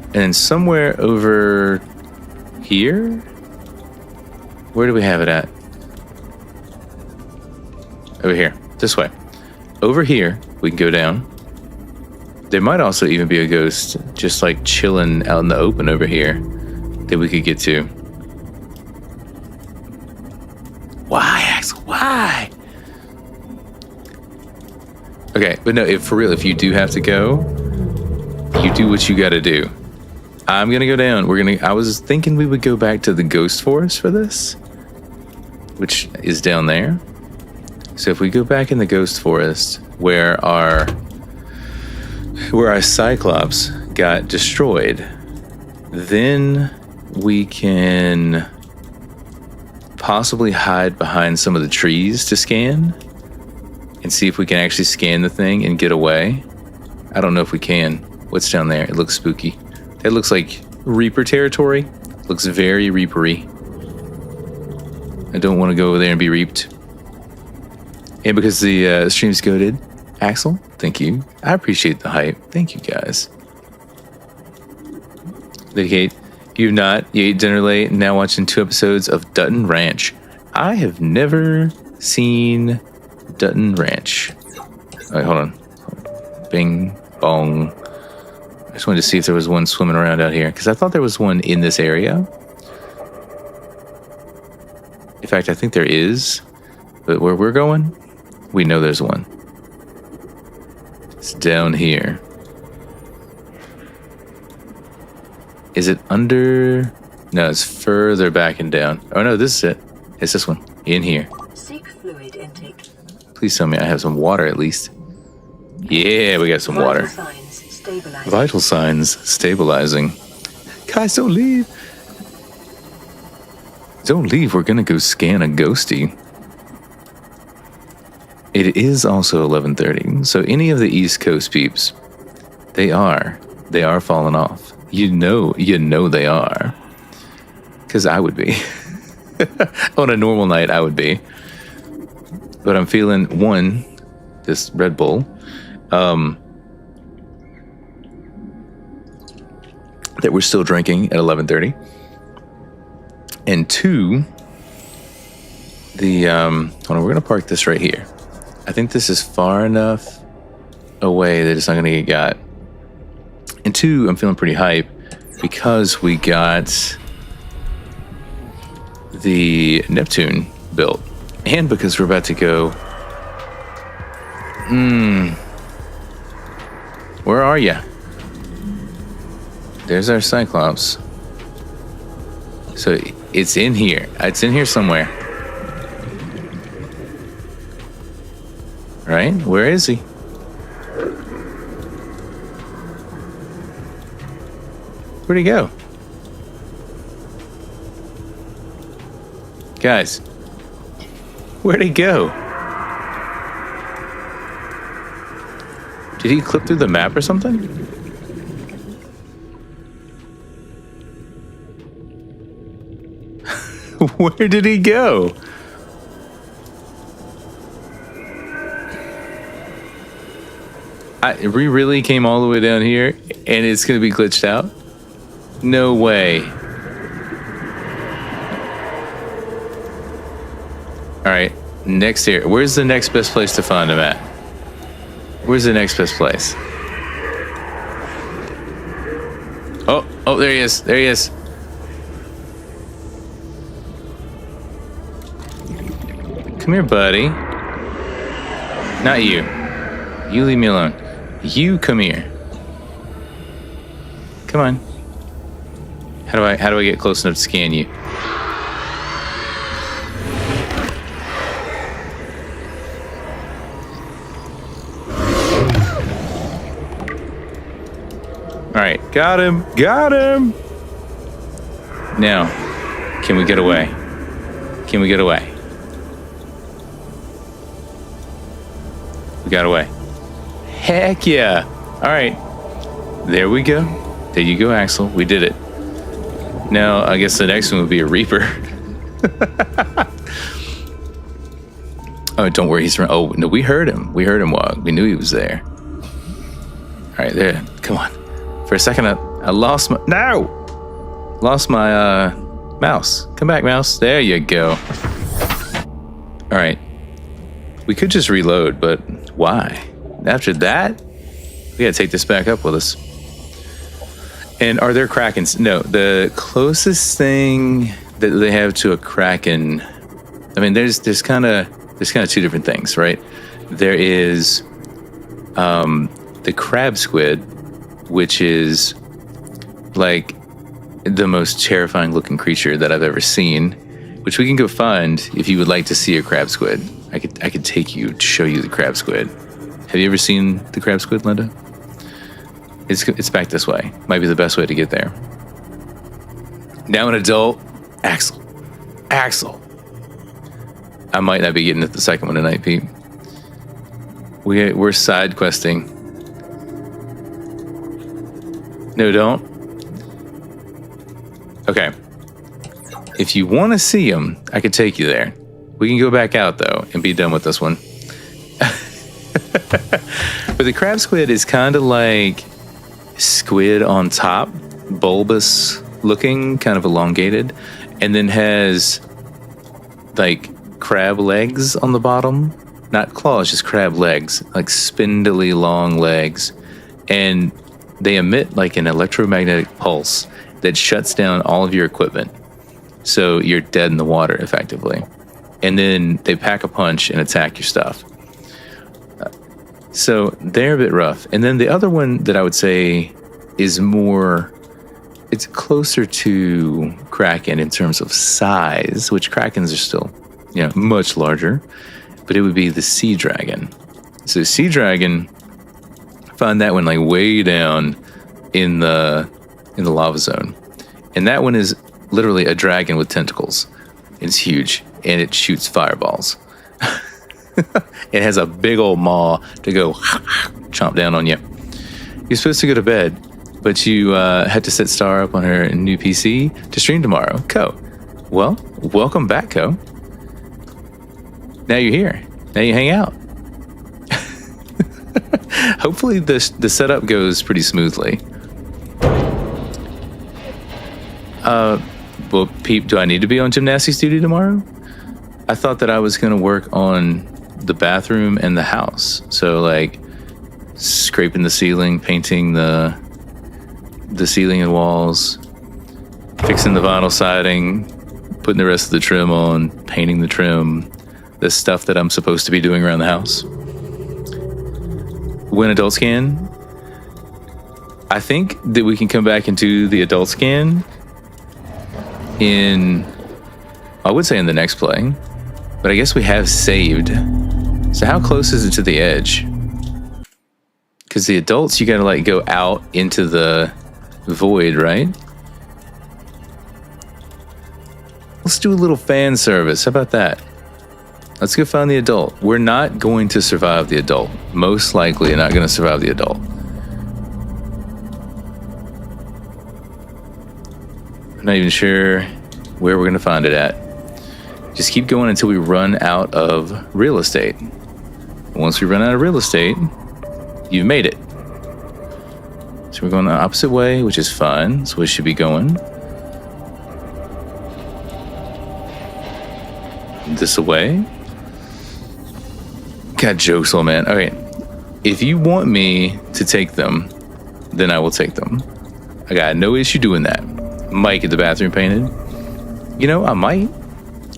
And then somewhere over here. Where do we have it at? Over here, this way. Over here, we can go down. There might also even be a ghost just like chilling out in the open over here that we could get to. Why, Axel? Why? Okay, but no, for real, if you do have to go, you do what you gotta do. I'm gonna go down. I was thinking we would go back to the ghost forest for this, which is down there. So if we go back in the ghost forest where our Cyclops got destroyed, then we can possibly hide behind some of the trees to scan and see if we can actually scan the thing and get away. I don't know if we can. What's down there? It looks spooky. That looks like Reaper territory. Looks very Reapery. I don't want to go over there and be reaped. And because the stream's goated, Axel, thank you. I appreciate the hype. Thank you, guys. Dedicate. You ate dinner late and now watching 2 episodes of Dutton Ranch. I have never seen Dutton Ranch. All right, hold on. Bing, bong. I just wanted to see if there was one swimming around out here because I thought there was one in this area. In fact, I think there is, But where we're going, we know there's one. It's down here. Is it under? No, it's further back and down. Oh no, this is it. It's this one. In here.
Seek fluid intake.
Please tell me I have some water at least. Yeah, we got some water.
Signs stabilizing.
Vital signs stabilizing. Guys, don't leave. Don't leave. We're gonna go scan a ghosty. It is also 11:30. So any of the East Coast peeps, they are falling off. You know they are. Because I would be. On a normal night, I would be. But I'm feeling, one, this Red Bull, that we're still drinking at 11:30. And two, hold on, we're going to park this right here. I think this is far enough away that it's not going to get got. And two, I'm feeling pretty hype because we got the Neptune built. And because we're about to go... Where are ya? There's our Cyclops. So it's in here. It's in here somewhere. Right? Where is he? Where'd he go? Guys, where'd he go? Did he clip through the map or something? Where did he go? We really came all the way down here and it's gonna be glitched out? No way. Alright, next here. Where's the next best place to find him at? Where's the next best place? Oh, there he is. There he is. Come here, buddy. Not you. You leave me alone. You come here. Come on. How do I get close enough to scan you? Alright, got him! Got him! Now, can we get away? Can we get away? We got away. Heck yeah! Alright. There we go. There you go, Axel. We did it. Now, I guess the next one would be a Reaper. Oh, don't worry. He's... Oh, no, we heard him. We heard him walk. We knew he was there. Alright, there. Come on. For a second, I lost my... No! Lost my, mouse. Come back, mouse. There you go. Alright. We could just reload, but why? After that, we gotta take this back up with us. And are there Krakens? No, the closest thing that they have to a Kraken... I mean, there's kind of two different things, right? There is the crab squid, which is like the most terrifying looking creature that I've ever seen, which we can go find if you would like to see a crab squid. I could take you to show you the crab squid. Have you ever seen the crab squid, Linda? It's back this way. Might be the best way to get there. Now an adult. Axel. I might not be getting at the second one tonight, Pete. We're side questing. No, don't. Okay. If you want to see them, I could take you there. We can go back out, though, and be done with this one. But the crab squid is kind of like squid on top, bulbous looking, kind of elongated, and then has like crab legs on the bottom. Not claws, just crab legs, like spindly long legs. And they emit like an electromagnetic pulse that shuts down all of your equipment. So you're dead in the water, effectively. and then they pack a punch and attack your stuff. So they're a bit rough. And then the other one that I would say is more, it's closer to Kraken in terms of size, which Krakens are still, much larger, but it would be the Sea Dragon. So Sea Dragon, find that one like way down in the lava zone. And that one is literally a dragon with tentacles. It's huge, and it shoots fireballs. It has a big old maw to go chomp down on you. You're supposed to go to bed, but you had to set Star up on her new PC to stream tomorrow. Co. Well, welcome back, Co. Now you're here. Now you hang out. Hopefully the setup goes pretty smoothly. Well, Peep, do I need to be on gymnastics duty tomorrow? I thought that I was going to work on the bathroom and the house. So, like, scraping the ceiling, painting the ceiling and walls, fixing the vinyl siding, putting the rest of the trim on, painting the trim, the stuff that I'm supposed to be doing around the house. When adult scan, I think that we can come back and do the adult scan I would say in the next play, but I guess we have saved. So how close is it to the edge? Because the adults, you gotta like go out into the void, right? Let's do a little fan service. How about that? Let's go find the adult. We're not going to survive the adult. Most likely not going to survive the adult. I'm not even sure where we're going to find it at. Just keep going until we run out of real estate. Once we run out of real estate, you've made it. So we're going the opposite way, which is fine. So we should be going this way. God, jokes, old man. Okay, if you want me to take them, then I will take them. I got no issue doing that. Might get the bathroom painted.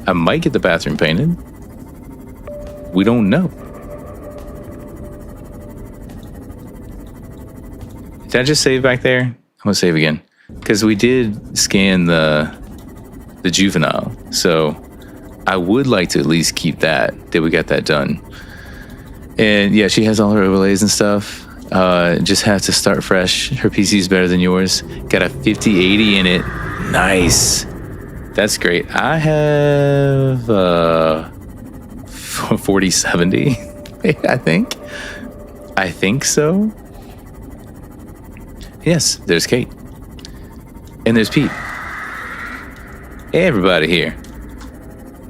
I might get the bathroom painted. We don't know. Did I just save back there? I'm gonna save again. Because we did scan the juvenile. So I would like to at least keep that we got that done. And yeah, she has all her overlays and stuff. Just have to start fresh. Her PC is better than yours. Got a 5080 in it. Nice. That's great. I have 4070, I think. I think so. Yes, there's Kate. And there's Pete. Hey, everybody here.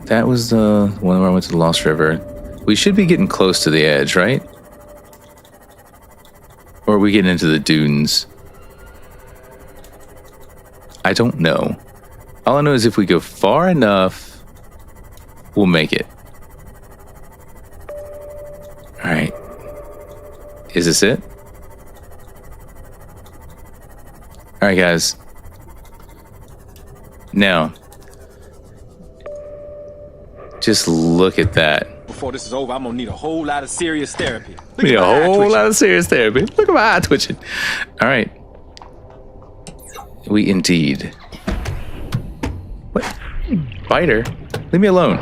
That was the one where I went to the Lost River. We should be getting close to the edge, right? Or are we getting into the dunes? I don't know. All I know is if we go far enough, we'll make it. All right. Is this it? All right, guys. Now, just look at that.
Before this is over, I'm gonna need a whole lot of serious therapy.
Look at my eye twitching. All right. We indeed. What? Biter? Leave me alone.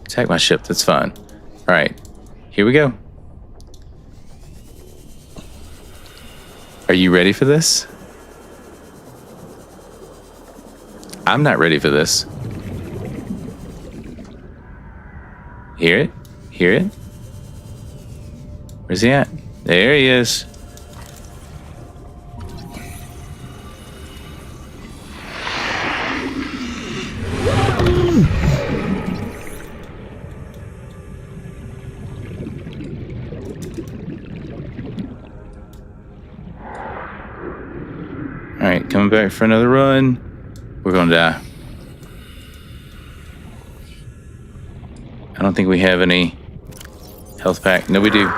Attack my ship. That's fine. All right. Here we go. Are you ready for this? I'm not ready for this. Hear it? Hear it? Where's he at? There he is. Alright, coming back for another run. We're gonna die. I don't think we have any health pack. No, we do.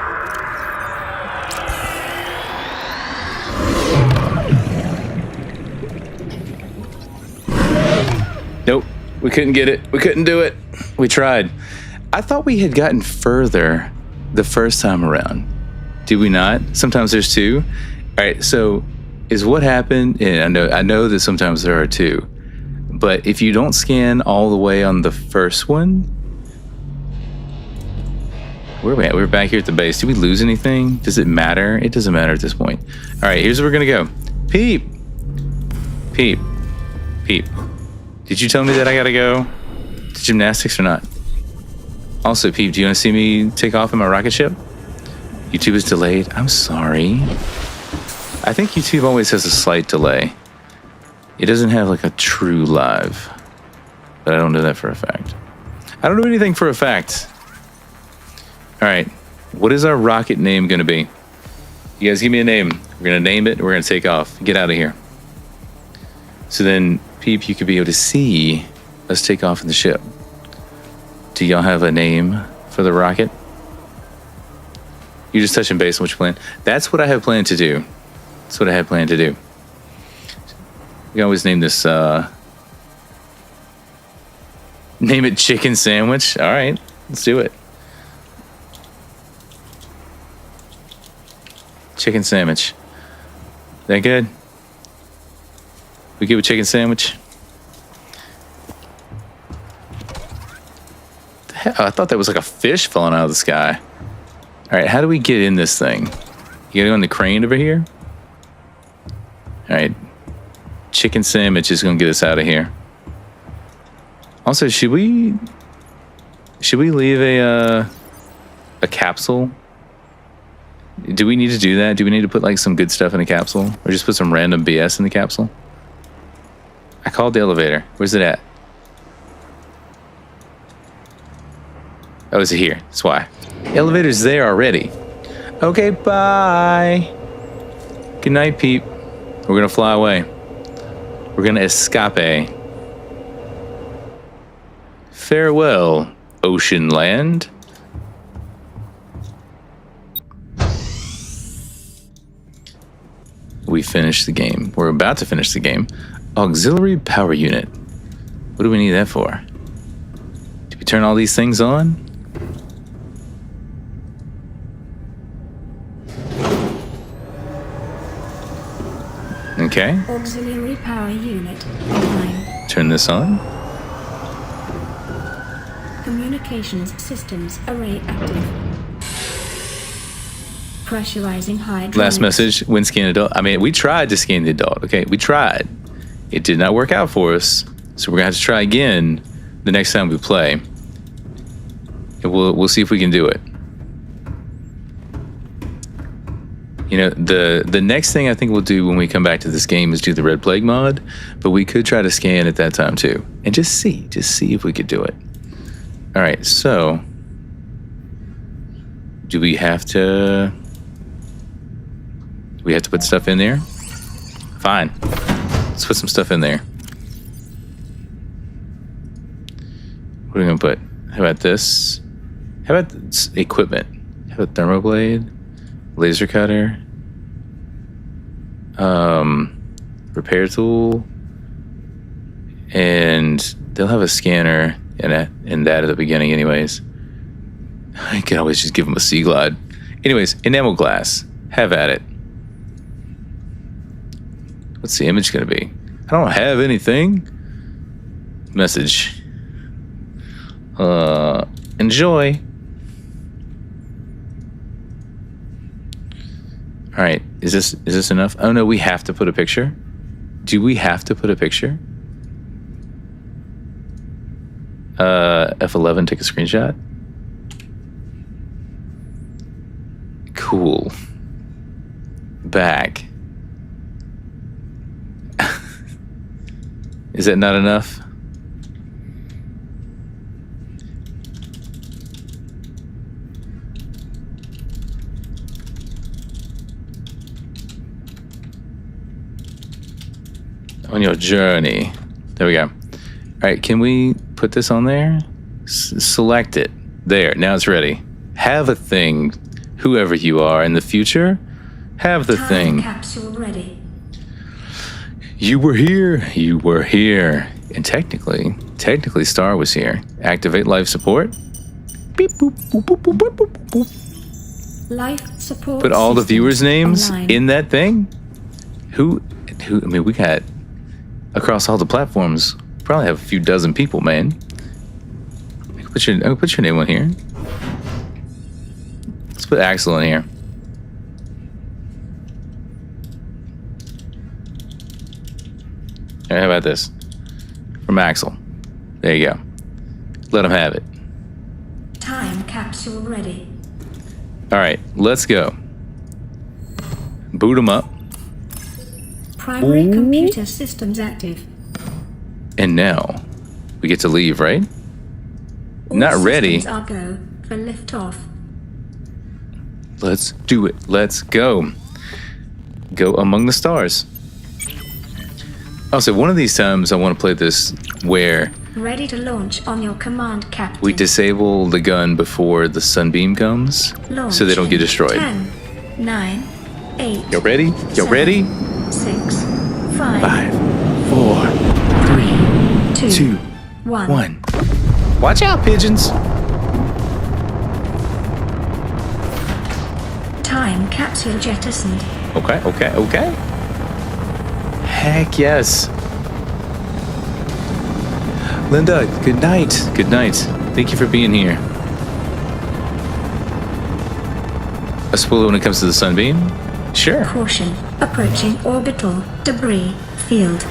We couldn't get it. We couldn't do it. We tried. I thought we had gotten further the first time around. Did we not? Sometimes there's two. All right, so is what happened, and I know that sometimes there are two, but if you don't scan all the way on the first one, where are we at? We're back here at the base. Did we lose anything? Does it matter? It doesn't matter at this point. All right, here's where we're gonna go. Peep. Peep. Peep. Did you tell me that I gotta go to gymnastics or not? Also, Peep, do you want to see me take off in my rocket ship? YouTube is delayed. I'm sorry. I think YouTube always has a slight delay. It doesn't have like a true live, but I don't know that for a fact. I don't know anything for a fact. All right, what is our rocket name gonna be? You guys give me a name. We're gonna name it. We're gonna take off. Get out of here. So then, Peep, you could be able to see us take off in the ship. Do y'all have a name for the rocket? You're just touching base on what you plan. That's what I have planned to do. That's what I had planned to do. We can always name this, name it chicken sandwich. All right, let's do it. Chicken sandwich. That good? We give a chicken sandwich? The hell, I thought that was like a fish falling out of the sky. All right, how do we get in this thing? You gotta go on the crane over here? All right, chicken sandwich is gonna get us out of here. Also, should we leave a capsule? Do we need to do that? Do we need to put like some good stuff in a capsule, or just put some random BS in the capsule? I called the elevator. Where's it at? Oh, is it here? That's why. The elevator's there already. Okay, bye. Good night, Peep. We're gonna fly away. We're gonna escape. Farewell, ocean land. We finished the game. We're about to finish the game. Auxiliary power unit. What do we need that for? Do we turn all these things on? Okay.
Auxiliary power unit online.
Turn this on.
Communications systems array active. Pressurizing hydraulics.
Last message, when scan adult. I mean, we tried to scan the adult, okay? We tried. It did not work out for us. So we're gonna have to try again the next time we play. And we'll see if we can do it. You know, the next thing I think we'll do when we come back to this game is do the Red Plague mod, but we could try to scan at that time too. And just see if we could do it. All right, so do we have to put stuff in there? Fine. Let's put some stuff in there. What are we gonna put? How about this? How about equipment? How about thermoblade? Laser cutter? Repair tool? And they'll have a scanner and that at the beginning anyways. I can always just give them a sea glide. Anyways, enamel glass. Have at it. What's the image gonna be? I don't have anything. Message. Enjoy. All right, is this enough? Oh no, we have to put a picture. Do we have to put a picture? F11, take a screenshot. Cool. Back. Is that not enough? On your journey. There we go. All right, can we put this on there? Select it. There, now it's ready. Have a thing. Whoever you are in the future, have the thing.
Capsule ready.
You were here. And technically technically Star was here. Activate life support. Beep, boop, boop, boop, boop, boop, boop, boop.
Life support.
Put all the viewers' names
online.
in that thing. Who? I mean, we got across all the platforms. Probably have a few dozen people, man. I can put your name on here. Let's put Axel in here. All right, how about this? From Axel. There you go. Let him have it.
Time capsule ready.
All right, let's go. Boot him up.
Primary computer systems active.
And now we get to leave, right?
All
Not ready.
systems are go for liftoff.
Let's do it. Let's go. Go among the stars. Also, one of these times I want to play this where
Ready to launch on your command, Captain.
we disable the gun before the sunbeam comes
Launch
so they don't get
in
destroyed.
10, 9, 8.
Y'all ready? Y'all
7,
ready?
6, 5,
5, 4, 3, 2, 1. Watch out, pigeons.
Time capsule jettisoned.
Okay. Heck yes. Linda, good night. Good night. Thank you for being here. A spoiler when it comes to the sunbeam? Sure.
Caution. Approaching orbital debris field.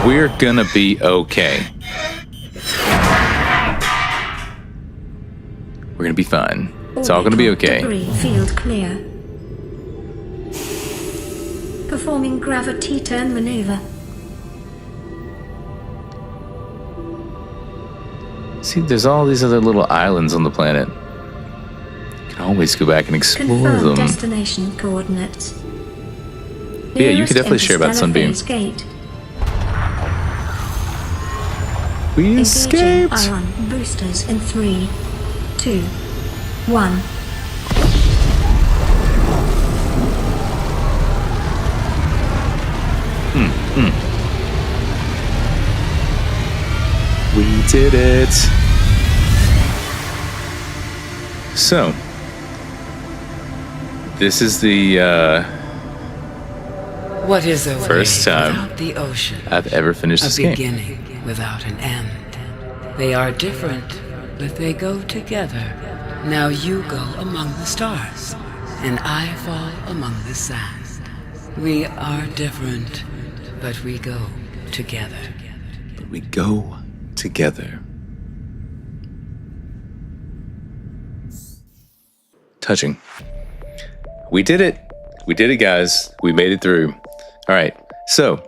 We're gonna be okay. We're gonna be fine. It's all gonna be okay.
Debris field clear. Performing gravity turn maneuver.
See, there's all these other little islands on the planet. You can always go back and explore
Confirm
them.
destination coordinates.
Yeah, you can definitely share about Sunbeam.
Gate.
We
Engaging
escaped!
ion boosters in 3, 2, 1.
We did it! So, this is the
What is a
first
wave
time
without the ocean?
I've ever finished
A
this game.
beginning without an end. They are different, but they go together. Now you go among the stars, and I fall among the sand. We are different, but we go together.
But we go together. Touching. We did it. We did it, guys. We made it through. All right. So,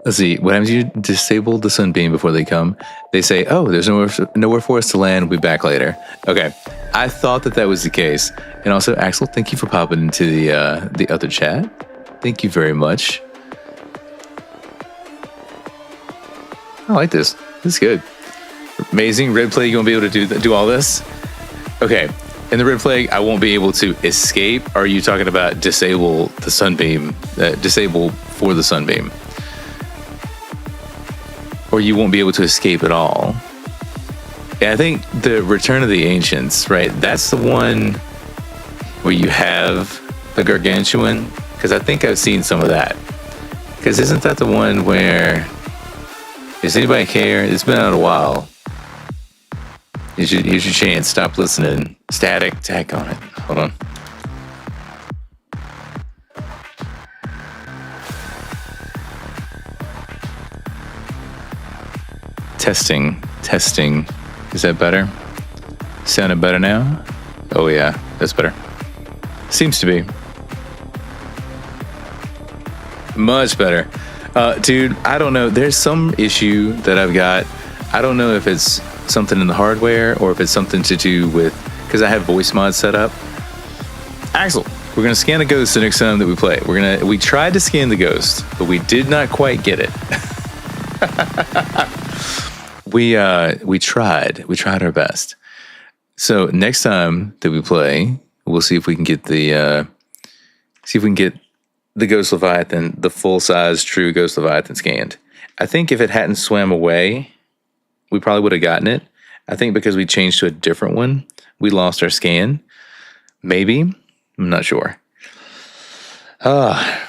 let's see. What happens? You disable the sunbeam before they come. They say, "Oh, there's nowhere for us to land. We'll be back later." Okay. I thought that was the case. And also, Axel, thank you for popping into the other chat. Thank you very much. I like this. This is good. Amazing. Red Plague, you won't be able to do all this? Okay. In the Red Plague, I won't be able to escape. Are you talking about disable the sunbeam? Disable for the sunbeam? Or you won't be able to escape at all? Yeah, I think the Return of the Ancients, right? That's the one where you have the Gargantuan. Because I think I've seen some of that. Because isn't that the one where... Does anybody care? It's been out a while. Here's your chance. Stop listening. Static. Tack on it. Hold on. Testing. Is that better? Sounding better now? Oh yeah, that's better. Seems to be. Much better. Dude, I don't know. There's some issue that I've got. I don't know if it's something in the hardware or if it's something to do with, because I have voice mod set up. Axel, we're gonna scan a ghost the next time that we play. We tried to scan the ghost, but we did not quite get it. We tried our best. So next time that we play, we'll see if we can get the Ghost Leviathan, the full size true Ghost Leviathan scanned. I think if it hadn't swam away, we probably would have gotten it. I think because we changed to a different one, we lost our scan. Maybe. I'm not sure. Okay.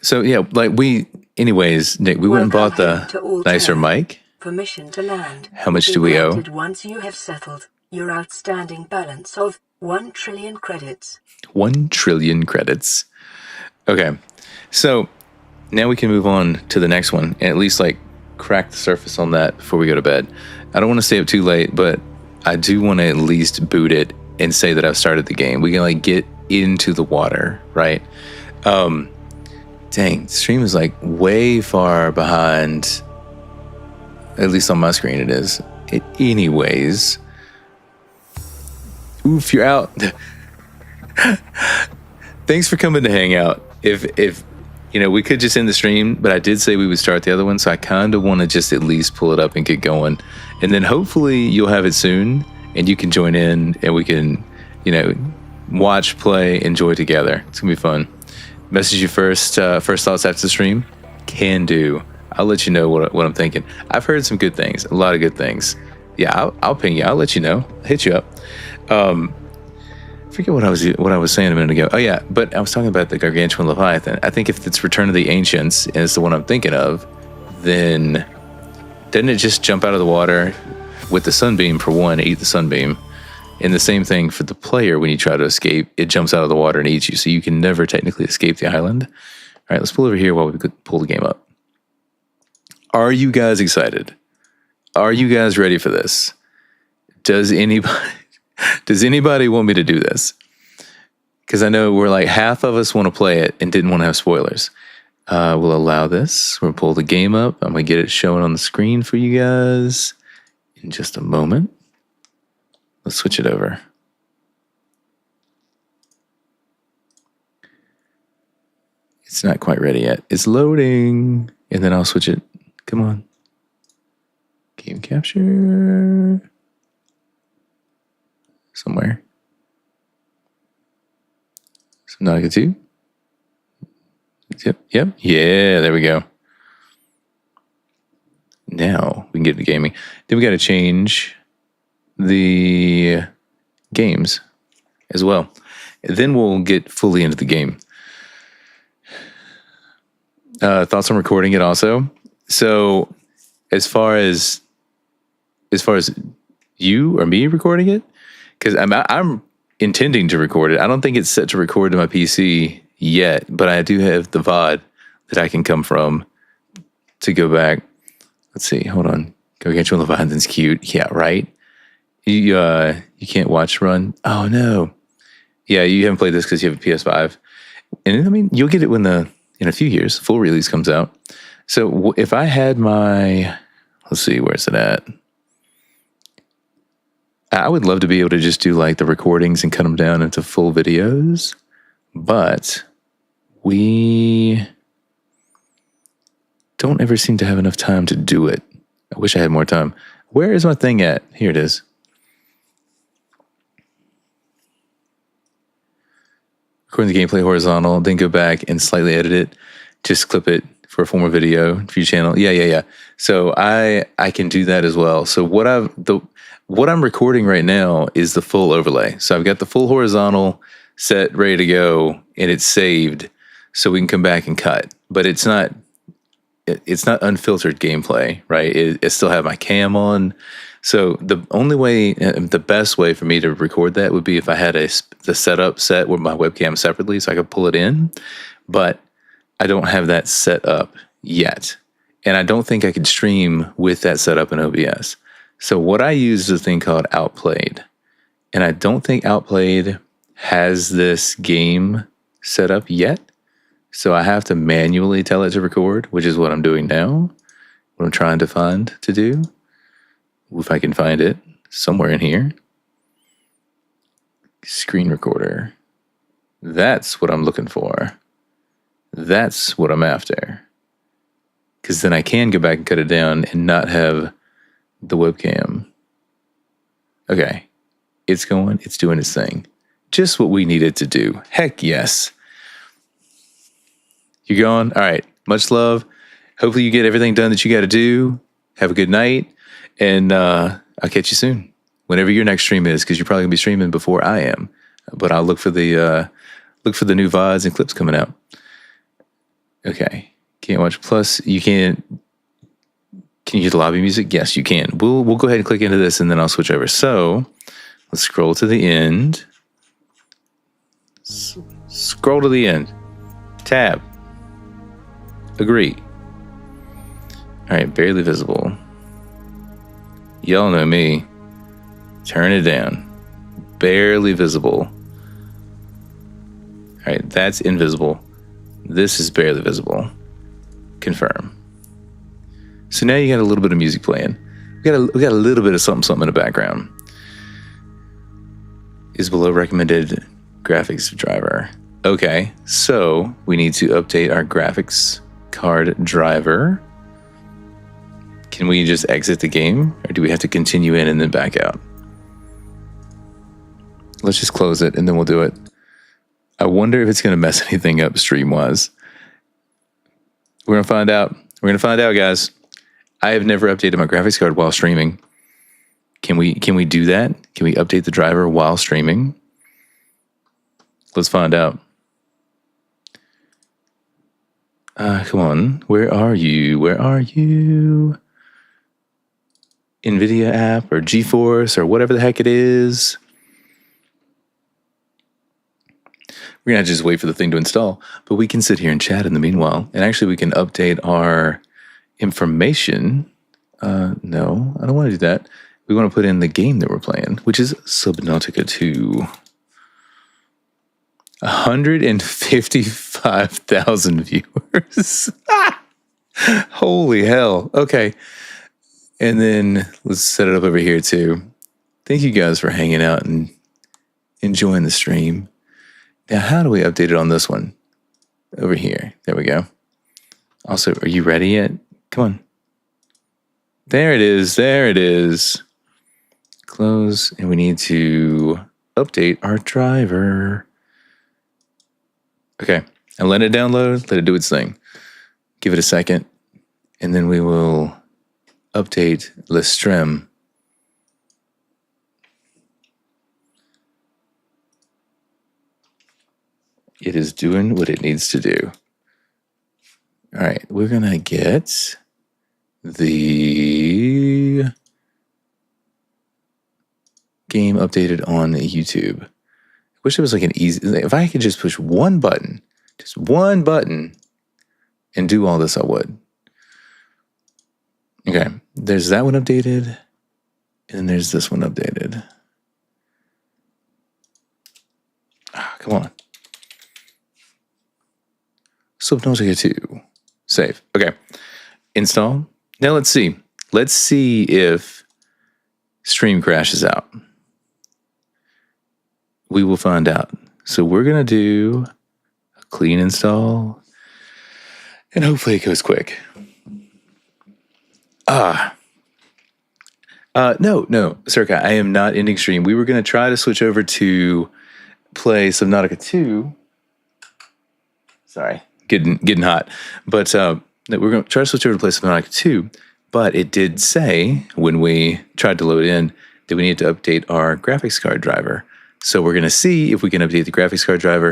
So, yeah, like anyways, Nick, we went and bought the nicer mic.
Permission to land.
How much do we owe?
Once you have settled your outstanding balance of 1 trillion credits.
1 trillion credits. Okay. So now we can move on to the next one and at least like crack the surface on that before we go to bed. I don't want to stay up too late, but I do want to at least boot it and say that I've started the game. We can like get into the water, right? Dang, the stream is like way far behind. At least on my screen it is. Anyways. Oof, you're out. Thanks for coming to hang out. If you know, we could just end the stream, but I did say we would start the other one, so I kind of want to just at least pull it up and get going. And then hopefully you'll have it soon, and you can join in, and we can, you know, watch, play, enjoy together. It's going to be fun. Message you first thoughts after the stream? Can do. I'll let you know what I'm thinking. I've heard some good things, a lot of good things. Yeah, I'll ping you. I'll let you know. I'll hit you up. I forget what I was saying a minute ago. Oh yeah, but I was talking about the Gargantuan Leviathan. I think if it's Return of the Ancients and it's the one I'm thinking of, then doesn't it just jump out of the water with the sunbeam for one, eat the sunbeam? And the same thing for the player when you try to escape, it jumps out of the water and eats you, so you can never technically escape the island. All right, let's pull over here while we pull the game up. Are you guys excited? Are you guys ready for this? Does anybody want me to do this? Because I know we're like half of us want to play it and didn't want to have spoilers. We'll allow this. We'll pull the game up. I'm going to get it showing on the screen for you guys in just a moment. Let's switch it over. It's not quite ready yet. It's loading. And then I'll switch it. Come on. Game capture. Somewhere. Subnautica 2. Yep. Yeah, there we go. Now we can get to gaming. Then we got to change the games as well. And then we'll get fully into the game. Thoughts on recording it also. So as far as you or me recording it, because I'm intending to record it. I don't think it's set to record to my PC yet, but I do have the VOD that I can come from to go back. Let's see. Hold on. Gargantuan Leviathan's cute. Yeah, right? You can't watch run. Oh, no. Yeah, you haven't played this because you have a PS5. And I mean, you'll get it when in a few years, full release comes out. So if I had my, let's see, where's it at? I would love to be able to just do like the recordings and cut them down into full videos, but we don't ever seem to have enough time to do it. I wish I had more time. Where is my thing at? Here it is. Recording the gameplay horizontal, then go back and slightly edit it. Just clip it for a former video for your channel. Yeah. So I can do that as well. So what I'm recording right now is the full overlay. So I've got the full horizontal set ready to go and it's saved so we can come back and cut. But it's not unfiltered gameplay, right? I still have my cam on. So the only way, the best way for me to record that would be if I had the setup set with my webcam separately so I could pull it in. But I don't have that set up yet. And I don't think I could stream with that setup in OBS. So what I use is a thing called Outplayed. And I don't think Outplayed has this game set up yet. So I have to manually tell it to record, which is what I'm doing now. What I'm trying to find to do. If I can find it somewhere in here. Screen recorder. That's what I'm looking for. That's what I'm after. Because then I can go back and cut it down and not have the webcam. Okay. It's going. It's doing its thing. Just what we needed to do. Heck yes. You going? All right. Much love. hopefully you get everything done that you got to do. Have a good night, and I'll catch you soon, whenever your next stream is, because you're probably gonna be streaming before I am. But I'll look for the new VODs and clips coming out. Okay, can't watch. Plus, you can't. Can you hear the lobby music? Yes, you can. We'll go ahead and click into this, and then I'll switch over. So let's scroll to the end. Scroll to the end. Tab. Agree. All right, barely visible. Y'all know me. Turn it down. Barely visible. All right, that's invisible. This is barely visible. Confirm. So now you got a little bit of music playing. We got a little bit of something in the background. Is below recommended graphics driver. Okay, so we need to update our graphics card driver. Can we just exit the game, or do we have to continue in and then back out? Let's just close it and then we'll do it. I wonder if it's going to mess anything up stream-wise. We're going to find out. We're going to find out, guys. I have never updated my graphics card while streaming. Can we do that? Can we update the driver while streaming? Let's find out. Come on. Where are you? Where are you? NVIDIA app or GeForce or whatever the heck it is. We're going to just wait for the thing to install. But we can sit here and chat in the meanwhile. And actually, we can update our information. No, I don't want to do that. We want to put in the game that we're playing, which is Subnautica 2. 155,000 viewers. Holy hell. Okay. And then let's set it up over here too. Thank you guys for hanging out and enjoying the stream. Now, how do we update it on this one? Over here. There we go. Also, are you ready yet? Come on. There it is. There it is. Close. And we need to update our driver. Okay. And let it download. Let it do its thing. Give it a second. And then we will update the stream. It is doing what it needs to do. All right, we're going to get the game updated on YouTube. I wish it was like an easy, if I could just push one button, and do all this, I would. Okay, there's that one updated, and there's this one updated. Ah, come on. Subnautica 2. Save. Okay. Install. Now let's see. Let's see if stream crashes out. We will find out. So we're going to do a clean install. And hopefully it goes quick. No, Circa, I am not ending stream. We were going to try to switch over to play Subnautica 2. Sorry. Getting hot, but we're going to try to switch over to play Subnautica 2, but it did say when we tried to load in that we need to update our graphics card driver. So we're going to see if we can update the graphics card driver